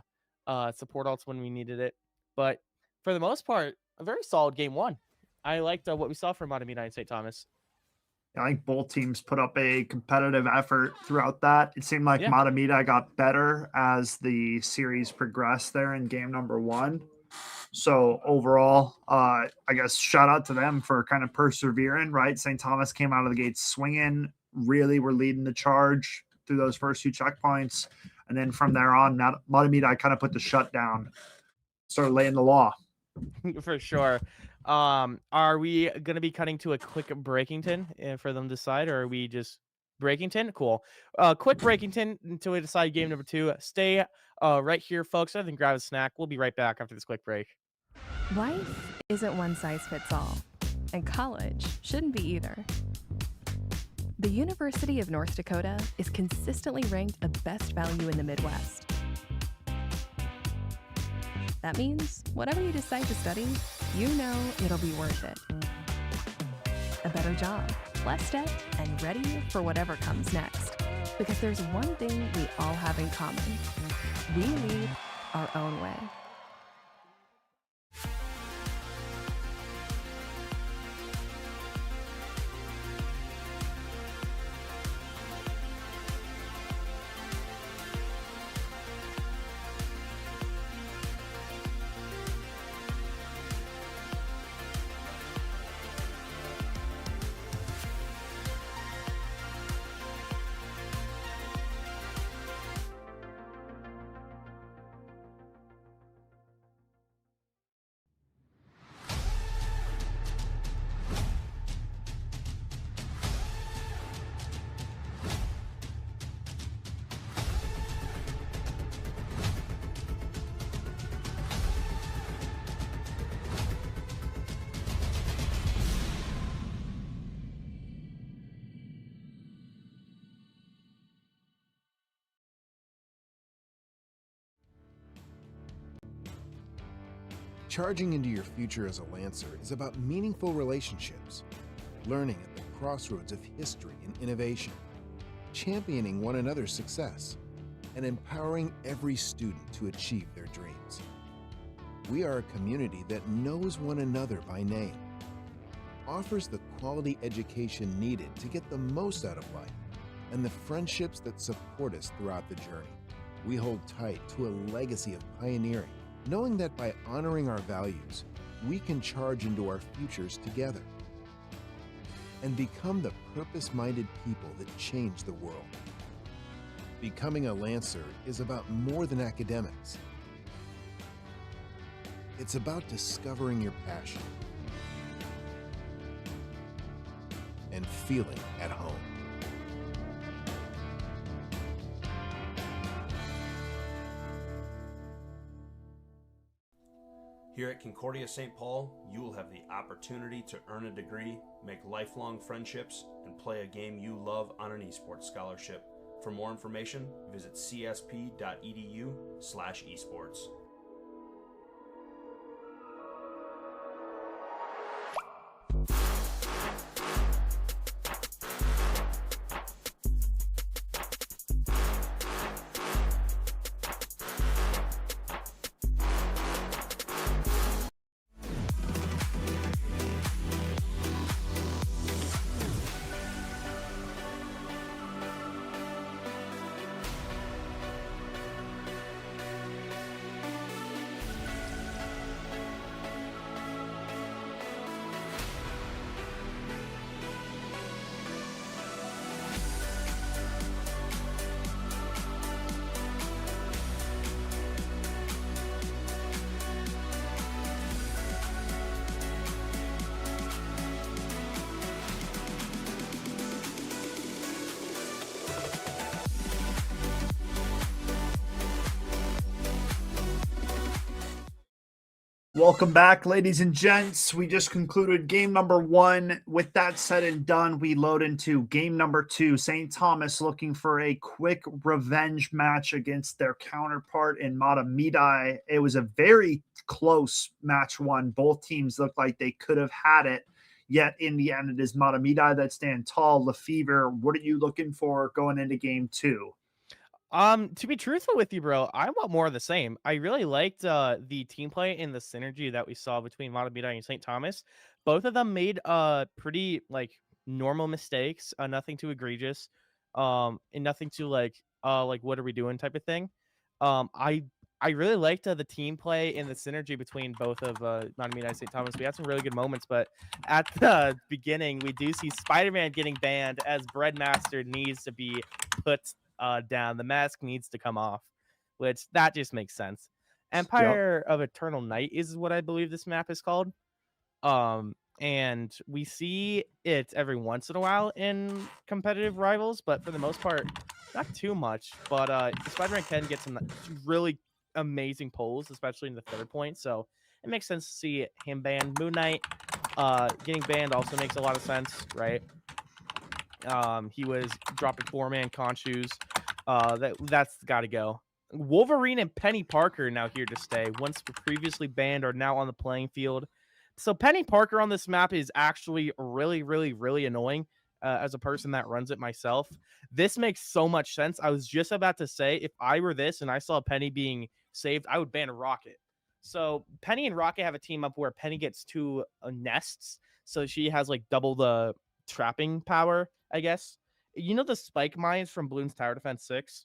support ults when we needed it. But for the most part, a very solid game 1. I liked what we saw from Matamidi and St. Thomas. I think both teams put up a competitive effort throughout that. It seemed like Matamidi got better as the series progressed there in game number 1. So overall, I guess shout out to them for kind of persevering, right? St. Thomas came out of the gate swinging, really were leading the charge through those first 2 checkpoints. And then from there on, Matamidi kind of put the shutdown, started laying the law. For sure. Are we going to be cutting to a quick Breakington for them to decide, or are we just Breakington? Cool. Quick Breakington until we decide game number 2. Stay right here, folks. I think grab a snack. We'll be right back after this quick break. Life isn't one size fits all, and college shouldn't be either. The University of North Dakota is consistently ranked a best value in the Midwest. That means whatever you decide to study, you know it'll be worth it. A better job, less debt, and ready for whatever comes next. Because there's one thing we all have in common. We lead our own way. Charging into your future as a Lancer is about meaningful relationships, learning at the crossroads of history and innovation, championing one another's success, and empowering every student to achieve their dreams. We are a community that knows one another by name, offers the quality education needed to get the most out of life, and the friendships that support us throughout the journey. We hold tight to a legacy of pioneering, knowing that by honoring our values, we can charge into our futures together and become the purpose-minded people that change the world. Becoming a Lancer is about more than academics. It's about discovering your passion and feeling at home. Here at Concordia St. Paul, you will have the opportunity to earn a degree, make lifelong friendships, and play a game you love on an esports scholarship. For more information, visit csp.edu/esports. Welcome back, ladies and gents. We just concluded game number 1. With that said and done, we load into game number 2. St. Thomas looking for a quick revenge match against their counterpart in Matamidi. It was a very close match 1. Both teams looked like they could have had it, yet in the end, it is Matamidi that stand tall. Lefevre, what are you looking for going into game 2? To be truthful with you, bro, I want more of the same. I really liked the team play and the synergy that we saw between Matamidi and St. Thomas. Both of them made pretty like normal mistakes, nothing too egregious, and nothing too like what are we doing type of thing. I really liked the team play and the synergy between both of Matamidi and St. Thomas. We had some really good moments, but at the beginning, we do see Spider-Man getting banned as Breadmaster needs to be put down. The mask needs to come off, which that just makes sense. Empire of Eternal Night is what I believe this map is called. And we see it every once in a while in competitive rivals, but for the most part, not too much. But Spider-Man can get some really amazing pulls, especially in the third point. So it makes sense to see him banned. Moon Knight getting banned also makes a lot of sense, right? He was dropping 4-man Khonshu's. That's got to go. Wolverine and Penny Parker now here to stay. Once previously banned are now on the playing field. So Penny Parker on this map is actually really, really, really annoying as a person that runs it myself. This makes so much sense. I was just about to say, if I were this and I saw Penny being saved, I would ban Rocket. So Penny and Rocket have a team up where Penny gets 2 nests. So she has like double the trapping power, I guess. You know the spike mines from Bloons Tower Defense 6?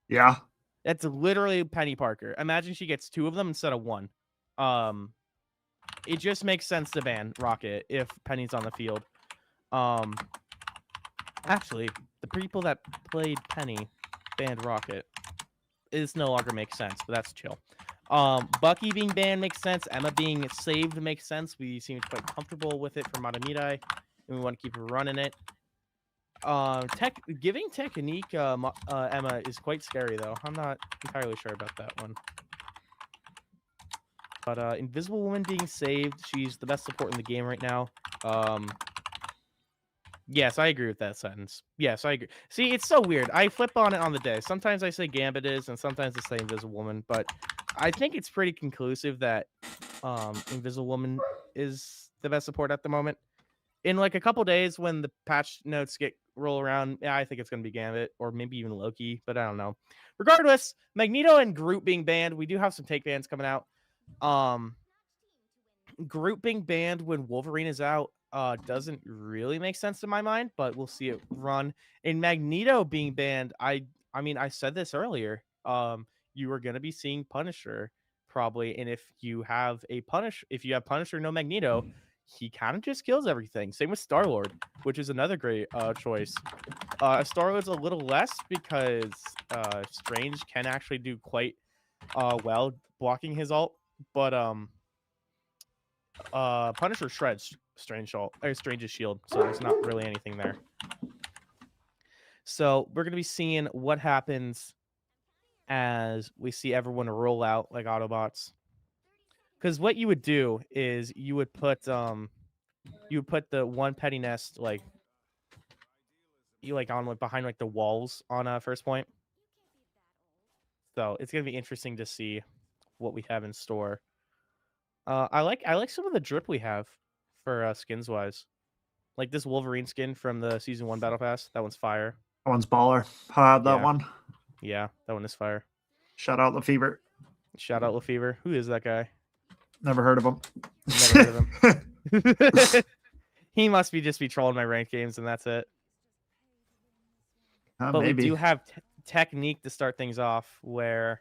Yeah. That's literally Penny Parker. Imagine she gets 2 of them instead of 1. It just makes sense to ban Rocket if Penny's on the field. Actually, the people that played Penny banned Rocket. This no longer makes sense, but that's chill. Bucky being banned makes sense. Emma being saved makes sense. We seem quite comfortable with it for Matamirai, and we want to keep running it. Giving technique Emma is quite scary though. I'm not entirely sure about that one. But Invisible Woman being saved, she's the best support in the game right now. Yes, I agree with that sentence. Yes, I agree. See, it's so weird. I flip on it on the day. Sometimes I say Gambit is, and sometimes I say Invisible Woman. But I think it's pretty conclusive that Invisible Woman is the best support at the moment. In like a couple days when the patch notes roll around, yeah, I think it's going to be Gambit or maybe even Loki, but I don't know. Regardless, Magneto and Groot being banned. We do have some take bans coming out. Groot being banned when Wolverine is out doesn't really make sense in my mind, but we'll see it run. And Magneto being banned, I mean, I said this earlier. You are going to be seeing Punisher probably, and if you have Punisher, no Magneto, he kind of just kills everything. Same with Star-Lord, which is another great choice. Star-Lord's a little less because Strange can actually do quite well blocking his ult, but Punisher shreds Strange's shield, so there's not really anything there. So we're gonna be seeing what happens as we see everyone roll out like Autobots. Because what you would do is you would put the one petty nest like on behind like the walls on first point. So it's gonna be interesting to see what we have in store. I like some of the drip we have for skins wise. Like this Wolverine skin from the season 1 battle pass. That one's fire. That one's baller. I have that Yeah. one. Yeah, that one is fire. Shout out LeFever. Shout out LeFever. Who is that guy? Never heard of him. Never heard of him. He must just be trolling my ranked games, and that's it. But maybe. we do have technique to start things off where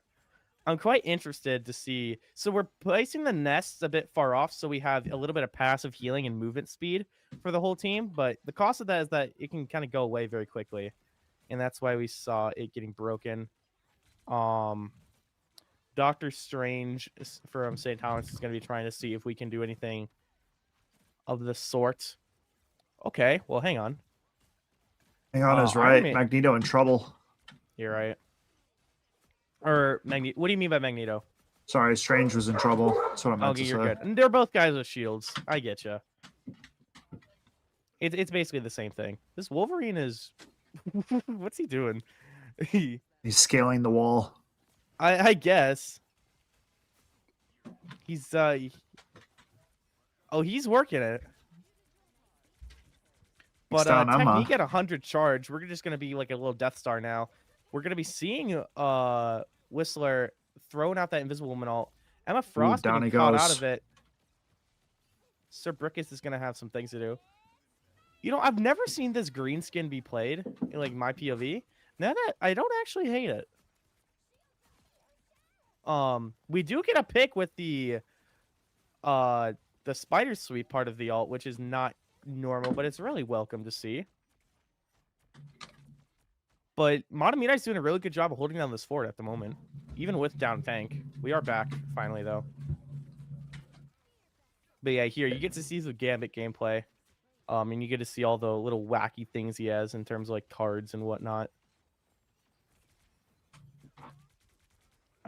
I'm quite interested to see. So we're placing the nests a bit far off, so we have a little bit of passive healing and movement speed for the whole team. But the cost of that is that it can kind of go away very quickly, and that's why we saw it getting broken. Doctor Strange from St. Thomas is going to be trying to see if we can do anything of the sort. Okay, well, hang on. Hang on is right. Man. Magneto in trouble. You're right. Or Magneto. What do you mean by Magneto? Sorry, Strange was in trouble. That's what I meant to say. You're good. And they're both guys with shields. I get you. It's basically the same thing. This Wolverine is... What's he doing? He's scaling the wall. I guess. He's... Oh, he's working it. But technique at 100 charge, we're just going to be like a little Death Star now. We're going to be seeing Whistler throwing out that Invisible Woman ult. Emma Frost getting caught out of it. Sir Brickus is going to have some things to do. You know, I've never seen this green skin be played in like my POV. Now that I don't actually hate it. We do get a pick with the spider sweep part of the ult, which is not normal, but it's really welcome to see. But Matamidai's doing a really good job of holding down this fort at the moment, even with down tank. We are back finally, though. But yeah, here you get to see the Gambit gameplay, and you get to see all the little wacky things he has in terms of like cards and whatnot.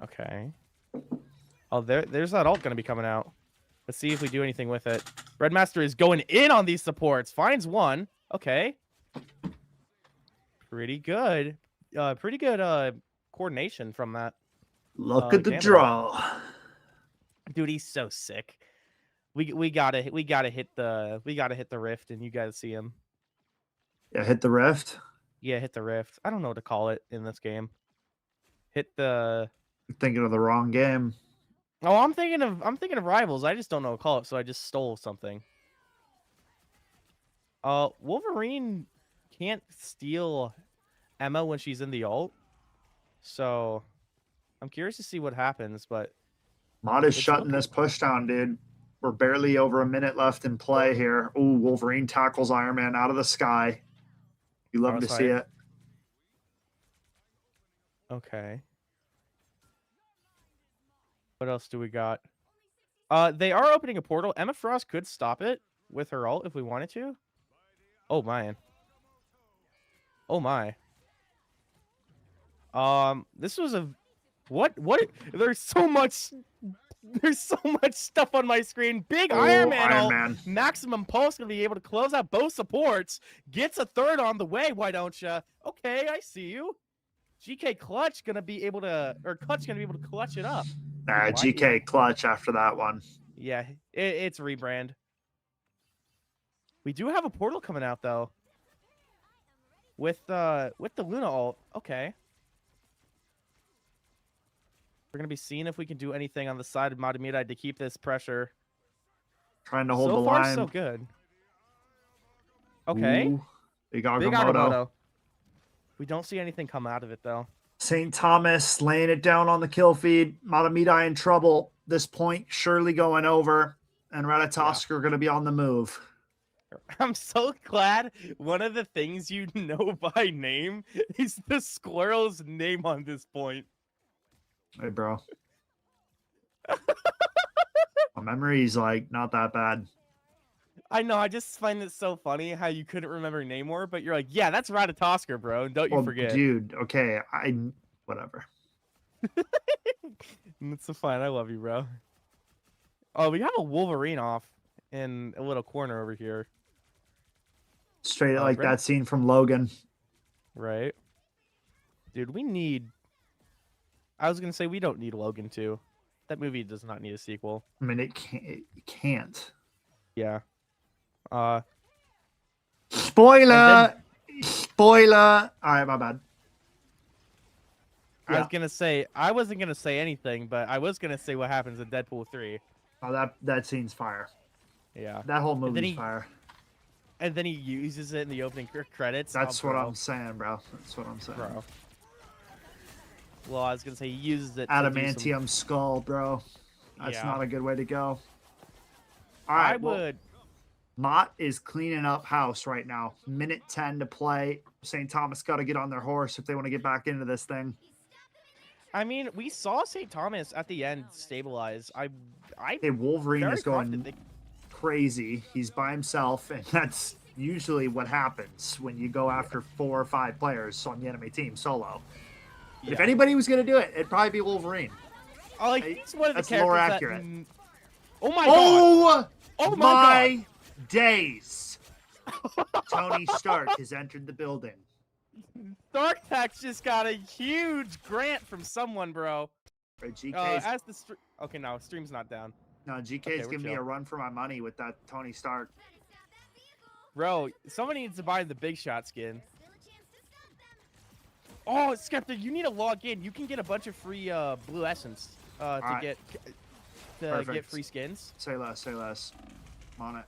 Okay. Oh, there's that ult going to be coming out. Let's see if we do anything with it. Redmaster is going in on these supports. Finds one. Okay. Pretty good. Pretty good coordination from that. Look at the Gambit. draw. Dude, he's so sick. We gotta hit the rift, and you gotta see him. Yeah, hit the rift. Yeah, hit the rift. I don't know what to call it in this game. Hit the. You're thinking of the wrong game. Oh, I'm thinking of rivals. I just don't know what to call it, so I just stole something. Wolverine can't steal Emma when she's in the ult, so I'm curious to see what happens. But Mod is It's shutting looking- this push down, dude. We're barely over a minute left in play here. Ooh, Wolverine tackles Iron Man out of the sky. You love Oh, to sorry. see it. Okay. What else do we got? They are opening a portal. Emma Frost could stop it with her ult if we wanted to. Oh man. Oh my. This was a what? There's so much stuff on my screen. Big Iron Man Iron ult. Man. Maximum Pulse gonna be able to close out both supports. Gets a third on the way. Why don't ya? Okay, I see you. GK Clutch gonna be able to, or Clutch gonna be able to clutch it up. Nah, Why- GK clutch after that one. Yeah, it's rebrand. We do have a portal coming out though. With the Luna ult. Okay. We're gonna be seeing if we can do anything on the side of Madamida to keep this pressure. Trying to hold So the far, line. so good. Okay. Ooh, big Big Agamotto. Agamotto. We don't see anything come out of it though. St. Thomas laying it down on the kill feed. Matamida in trouble. This point surely going over. And Ratatosk are going to be on the move. I'm so glad one of the things you know by name is the squirrel's name on this point. Hey, bro. My memory's like not that bad. I know, I just find it so funny how you couldn't remember Namor, but you're like, yeah, that's Ratatosker, bro. Don't you Well, forget. dude, okay. Whatever. It's so fine. I love you, bro. Oh, we have a Wolverine off in a little corner over here. Straight Oh, like Brent- that scene from Logan. Right? Dude, we need... I was going to say we don't need Logan 2. That movie does not need a sequel. I mean, it can't. Yeah. Spoiler! Spoiler! All right, my bad. I was going to say... I wasn't going to say anything, but I was going to say what happens in Deadpool 3. Oh, that scene's fire. Yeah. That whole then movie's he- fire. And then he uses it in the opening credits. That's Oh, what bro. I'm saying, bro. That's what I'm saying. Bro. Well, I was going to say he uses it to do some- Adamantium skull, bro. That's Yeah. not a good way to go. All I right, well, would... Mott is cleaning up house right now. Minute 10 to play. St. Thomas got to get on their horse if they want to get back into this thing. I mean, we saw St. Thomas at the end stabilize. Hey, Wolverine very is going confident they- crazy. He's by himself, and that's usually what happens when you go after 4 or 5 players on the enemy team solo. But if Yeah. anybody was going to do it, it'd probably be Wolverine. Oh, like, Hey, he's one of the that's characters more that- accurate. Oh my god! Oh, Oh my my days! Tony Stark has entered the building. Stark Tech just got a huge grant from someone, bro. Right, GK's, As the okay, no, stream's not down, no, GK's okay, we're giving me a chill. run for my money with that Tony Stark. bro. Someone needs to buy the Big Shot skin. Oh, Skeptic, you need to log in. You can get a bunch of free blue essence to Alright. get Perfect. free skins. Say less, say less. I'm on it.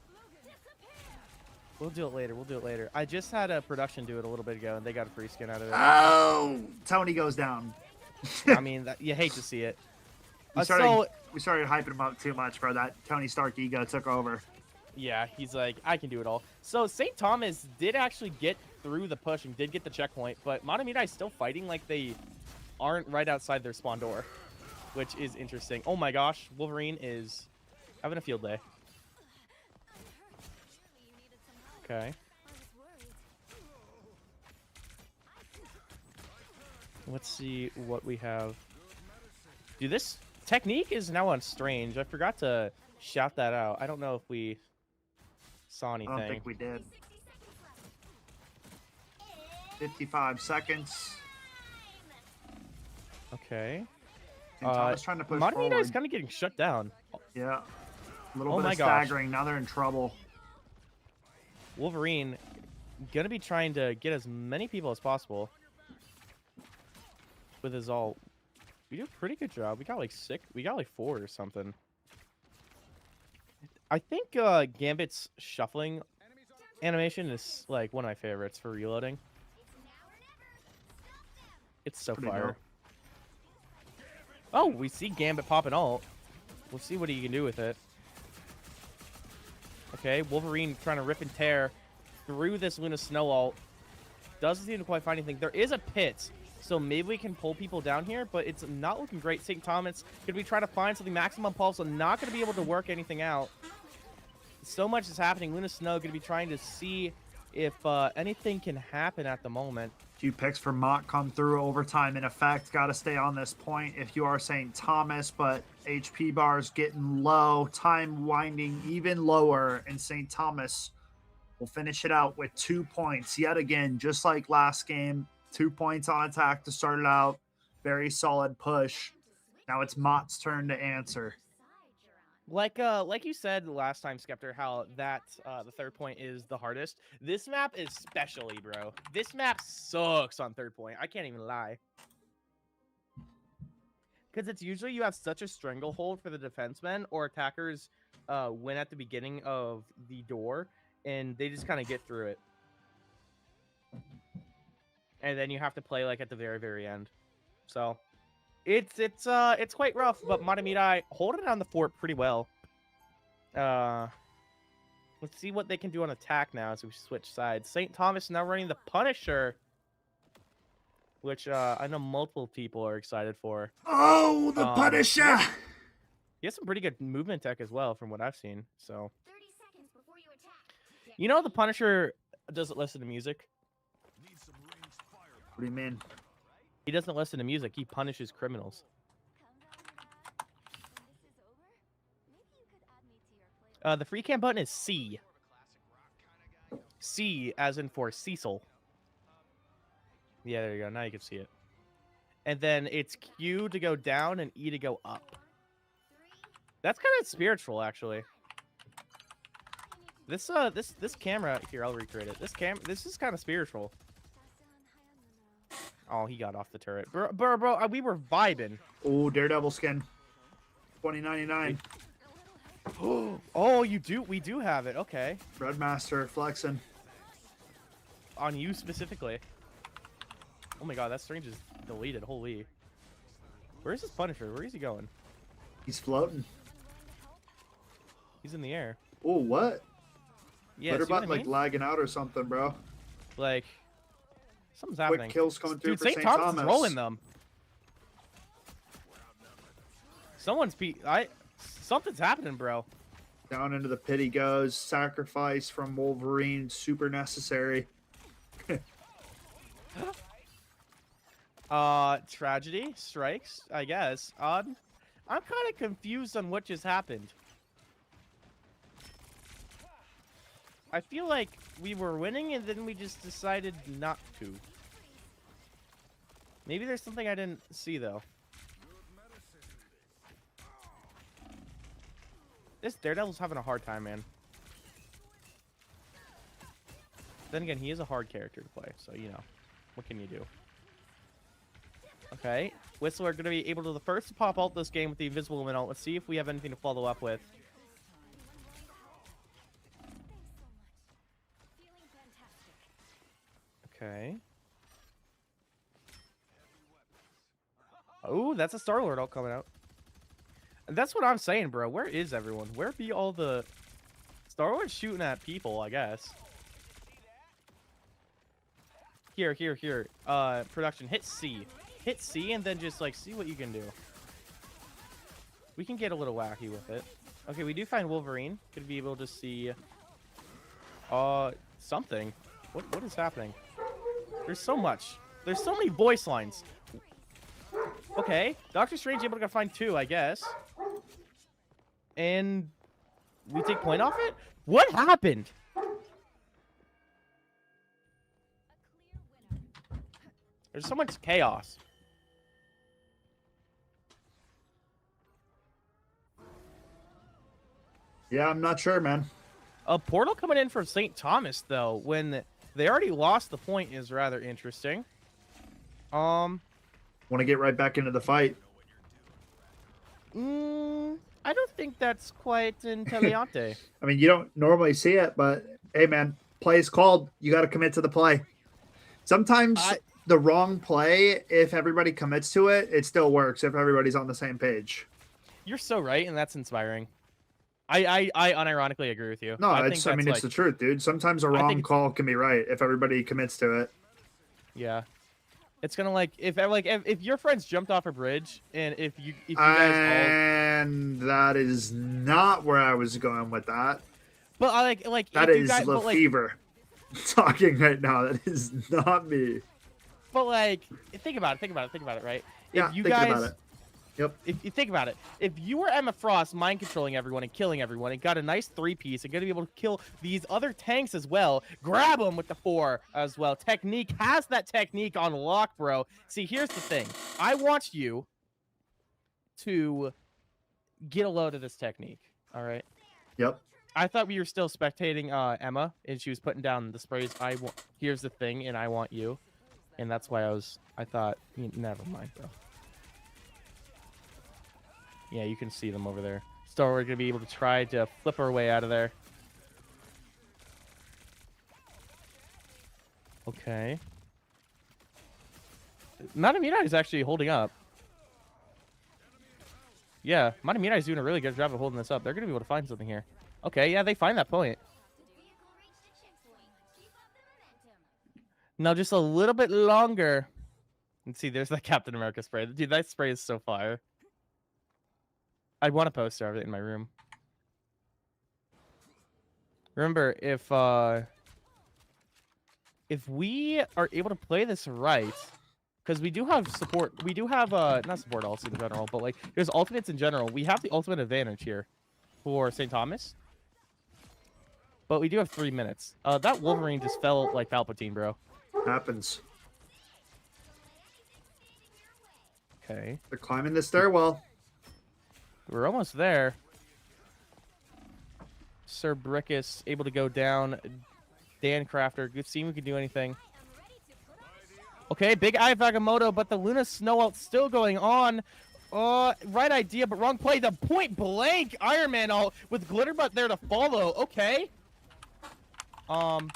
We'll do it later. We'll do it later. I just had a production do it a little bit ago, and they got a free skin out of it. Oh, Tony goes down. I mean, you hate to see it. We So started hyping him up too much, bro. That Tony Stark ego took over. yeah, he's like, I can do it all. So St. Thomas did actually get through the push and did get the checkpoint, but Matamida is still fighting like they aren't right outside their spawn door, which is interesting. Oh my gosh, Wolverine is having a field day. Okay. Let's see what we have. Dude, this Technique is now on Strange. I forgot to shout that out. I don't know if we saw I anything. don't think we did. 55 seconds. Okay. And Thomas trying to push Matamida forward. is kind of getting shut down. Yeah. A little Oh bit my of gosh. staggering. Now they're in trouble. Wolverine gonna be trying to get as many people as possible with his ult. We do a pretty good job. We got like 6. We got like 4 or something. I think Gambit's shuffling animation is like one of my favorites for reloading. It's so Pretty fire. dope. Oh, we see Gambit popping ult. We'll see what he can do with it. Okay, Wolverine trying to rip and tear through this Luna Snow ult. Doesn't seem to quite find anything. There is a pit, so maybe we can pull people down here, but it's not looking great. St. Thomas, could we try to find something? Maximum Pulse, not going to be able to work anything out. So much is happening. Luna Snow going to be trying to see if anything can happen at the moment. Few picks for Mott come through. Overtime in effect. Got to stay on this point if you are St. Thomas, but HP bars getting low. Time winding even lower, and St. Thomas will finish it out with 2 points. Yet again, just like last game, 2 points on attack to start it out. Very solid push. Now it's Mott's turn to answer. Like you said last time, Skeptor, how that the third point is the hardest. This map especially, bro. This map sucks on third point. I can't even lie. Because it's usually you have such a stranglehold for the defensemen or attackers win at the beginning of the door, and they just kind of get through it. And then you have to play like at the very, very end. So it's quite rough, but Matamida holding down the fort pretty well. Let's see what they can do on attack now as we switch sides. St. Thomas now running the Punisher, which I know multiple people are excited for. Oh, the Punisher! He has some pretty good movement tech as well, from what I've seen. So, 30 seconds before you attack. you know, the Punisher doesn't listen to music. What do you mean? He doesn't listen to music. He punishes criminals. The free cam button is C. C as in for Cecil. Yeah, there you go. Now you can see it. And then it's Q to go down and E to go up. That's kind of spiritual, actually. This camera here, I'll recreate it. This is kind of spiritual. Oh, he got off the turret. Bro, we were vibing. Oh, Daredevil skin. 2099. Oh, we do have it. Okay. Redmaster flexing. On you specifically. Oh my god, that Strange is deleted. Holy. Where's his Punisher? Where is he going? He's floating. He's in the air. Oh, what? Yeah, Better see what I button like mean? lagging out or something, bro. Like, something's happening. Quick kills coming through Dude, for St. St. Thomas Thomas. is rolling them. Something's happening, bro. Down into the pit he goes. Sacrifice from Wolverine. Super necessary. Tragedy strikes, I guess. I'm kind of confused on what just happened. I feel like we were winning and then we just decided not to. Maybe there's something I didn't see, though. This Daredevil's having a hard time, man. Then again, he is a hard character to play, so, you know. What can you do? Okay. Whistler going to be able to the first to pop ult this game with the Invisible Woman ult. Let's see if we have anything to follow up with. Okay. Oh, that's a Star-Lord ult coming out. And that's what I'm saying, bro. Where is everyone? Where be all the... Star-Lord shooting at people, I guess. Here. Production, hit C. Hit C and then just, like, see what you can do. We can get a little wacky with it. Okay, we do find Wolverine. Could be able to see... something. What is happening? There's so much. There's so many voice lines. Okay, Doctor Strange able to find 2, I guess. And we take point off it? What happened? There's so much chaos. Yeah, I'm not sure, man. A portal coming in for St. Thomas, though, when they already lost the point is rather interesting. Want to get right back into the fight. I don't think that's quite intelligente. I mean, you don't normally see it, but hey, man, play is called. You got to commit to the play. Sometimes the wrong play, if everybody commits to it, it still works if everybody's on the same page. You're so right, and that's inspiring. I unironically agree with you. No, I it's the truth, dude. Sometimes a wrong call can be right if everybody commits to it. Yeah. It's gonna if your friends jumped off a bridge and if you guys and that is not where I was going with that. But like that is Lefevre talking right now. That is not me. But like think about it, right? Yeah, if you thinking guys about it. Yep. If you think about it, if you were Emma Frost mind controlling everyone and killing everyone and got a nice 3-piece and going to be able to kill these other tanks as well, grab them with the 4 as well. Technique has that technique on lock, bro. See, here's the thing. I want you to get a load of this technique, all right? Yep. I thought we were still spectating Emma and she was putting down the sprays. Here's the thing, and I want you. And that's why I thought, never mind, bro. Yeah, you can see them over there. So we're going to be able to try to flip our way out of there. Okay. Manamina is actually holding up. Yeah, Manamina is doing a really good job of holding this up. They're going to be able to find something here. Okay, yeah, they find that point. Now just a little bit longer. And see, there's that Captain America spray. Dude, that spray is so fire. I'd want a poster of it in my room. Remember, if we are able to play this right, because we do have support, we do have not support also in general, but like there's ultimates in general. We have the ultimate advantage here for St. Thomas. But we do have 3 minutes. That Wolverine just fell like Palpatine, bro. Happens. Okay. They're climbing the stairwell. We're almost there. Sir Brickus able to go down. Dan Crafter. Good seeing we can do anything. Okay, big Eye of Agamotto, but the Luna Snow still going on. Right idea, but wrong play. The point blank Iron Man all with Glitterbot there to follow. Okay. Well,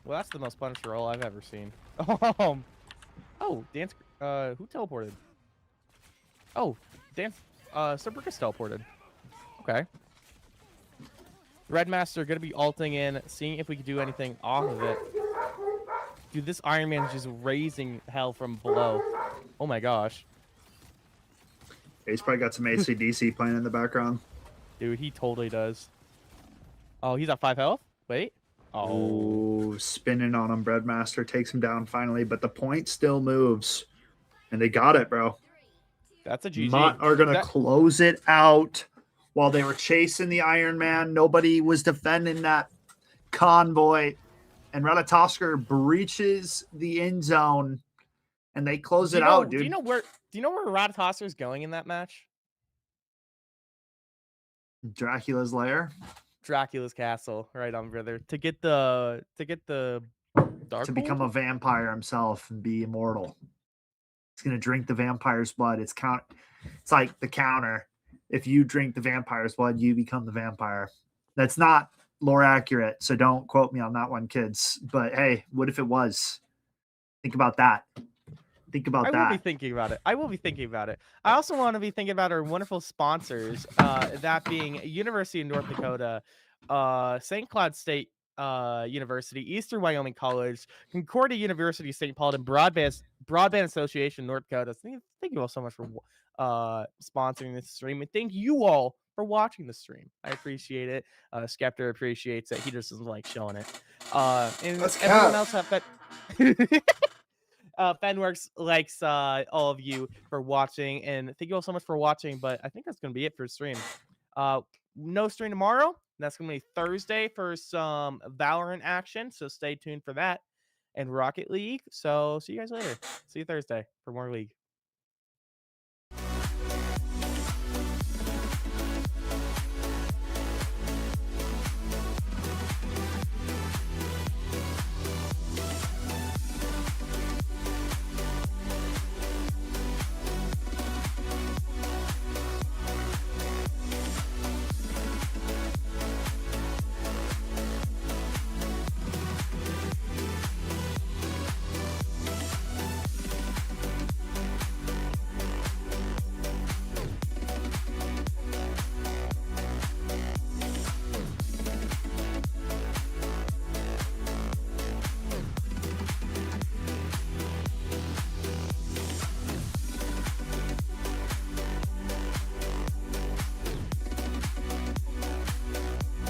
that's the most Punisher roll I've ever seen. Oh, Dance. Who teleported? Oh, Dance. Sir Brickus teleported. Okay. Redmaster gonna be ulting in, seeing if we can do anything off of it. Dude, this Iron Man is just raising hell from below. Oh my gosh. He's probably got some AC/DC playing in the background. Dude, he totally does. Oh, he's at 5 health? Wait. Oh, spinning on him. Breadmaster takes him down finally, but the point still moves. And they got it, bro. That's a GG. Mott are going to close it out while they were chasing the Iron Man. Nobody was defending that convoy. And Ratatosker breaches the end zone, and they close it out, dude. Do you know where Ratatosker is going in that match? Dracula's lair. Dracula's castle, right on, brother. To get the dark to become a vampire himself and be immortal. He's gonna drink the vampire's blood. It's like the counter. If you drink the vampire's blood, you become the vampire. That's not lore accurate, so don't quote me on that one, kids. But hey, what if it was? Think about that. Think about that. I will be thinking about it. I also want to be thinking about our wonderful sponsors, that being University of North Dakota, St. Cloud State University, Eastern Wyoming College, Concordia University, St. Paul, and Broadband Association, North Dakota. Thank you all so much for sponsoring this stream, and thank you all for watching the stream. I appreciate it. Skeptor appreciates it. He just doesn't like showing it. And Let's everyone else have that. Fenworks likes all of you for watching, and thank you all so much for watching. But I think that's gonna be it for stream. No stream tomorrow. That's gonna be Thursday for some Valorant action. So stay tuned for that, and Rocket League. So see you guys later. See you Thursday for more League.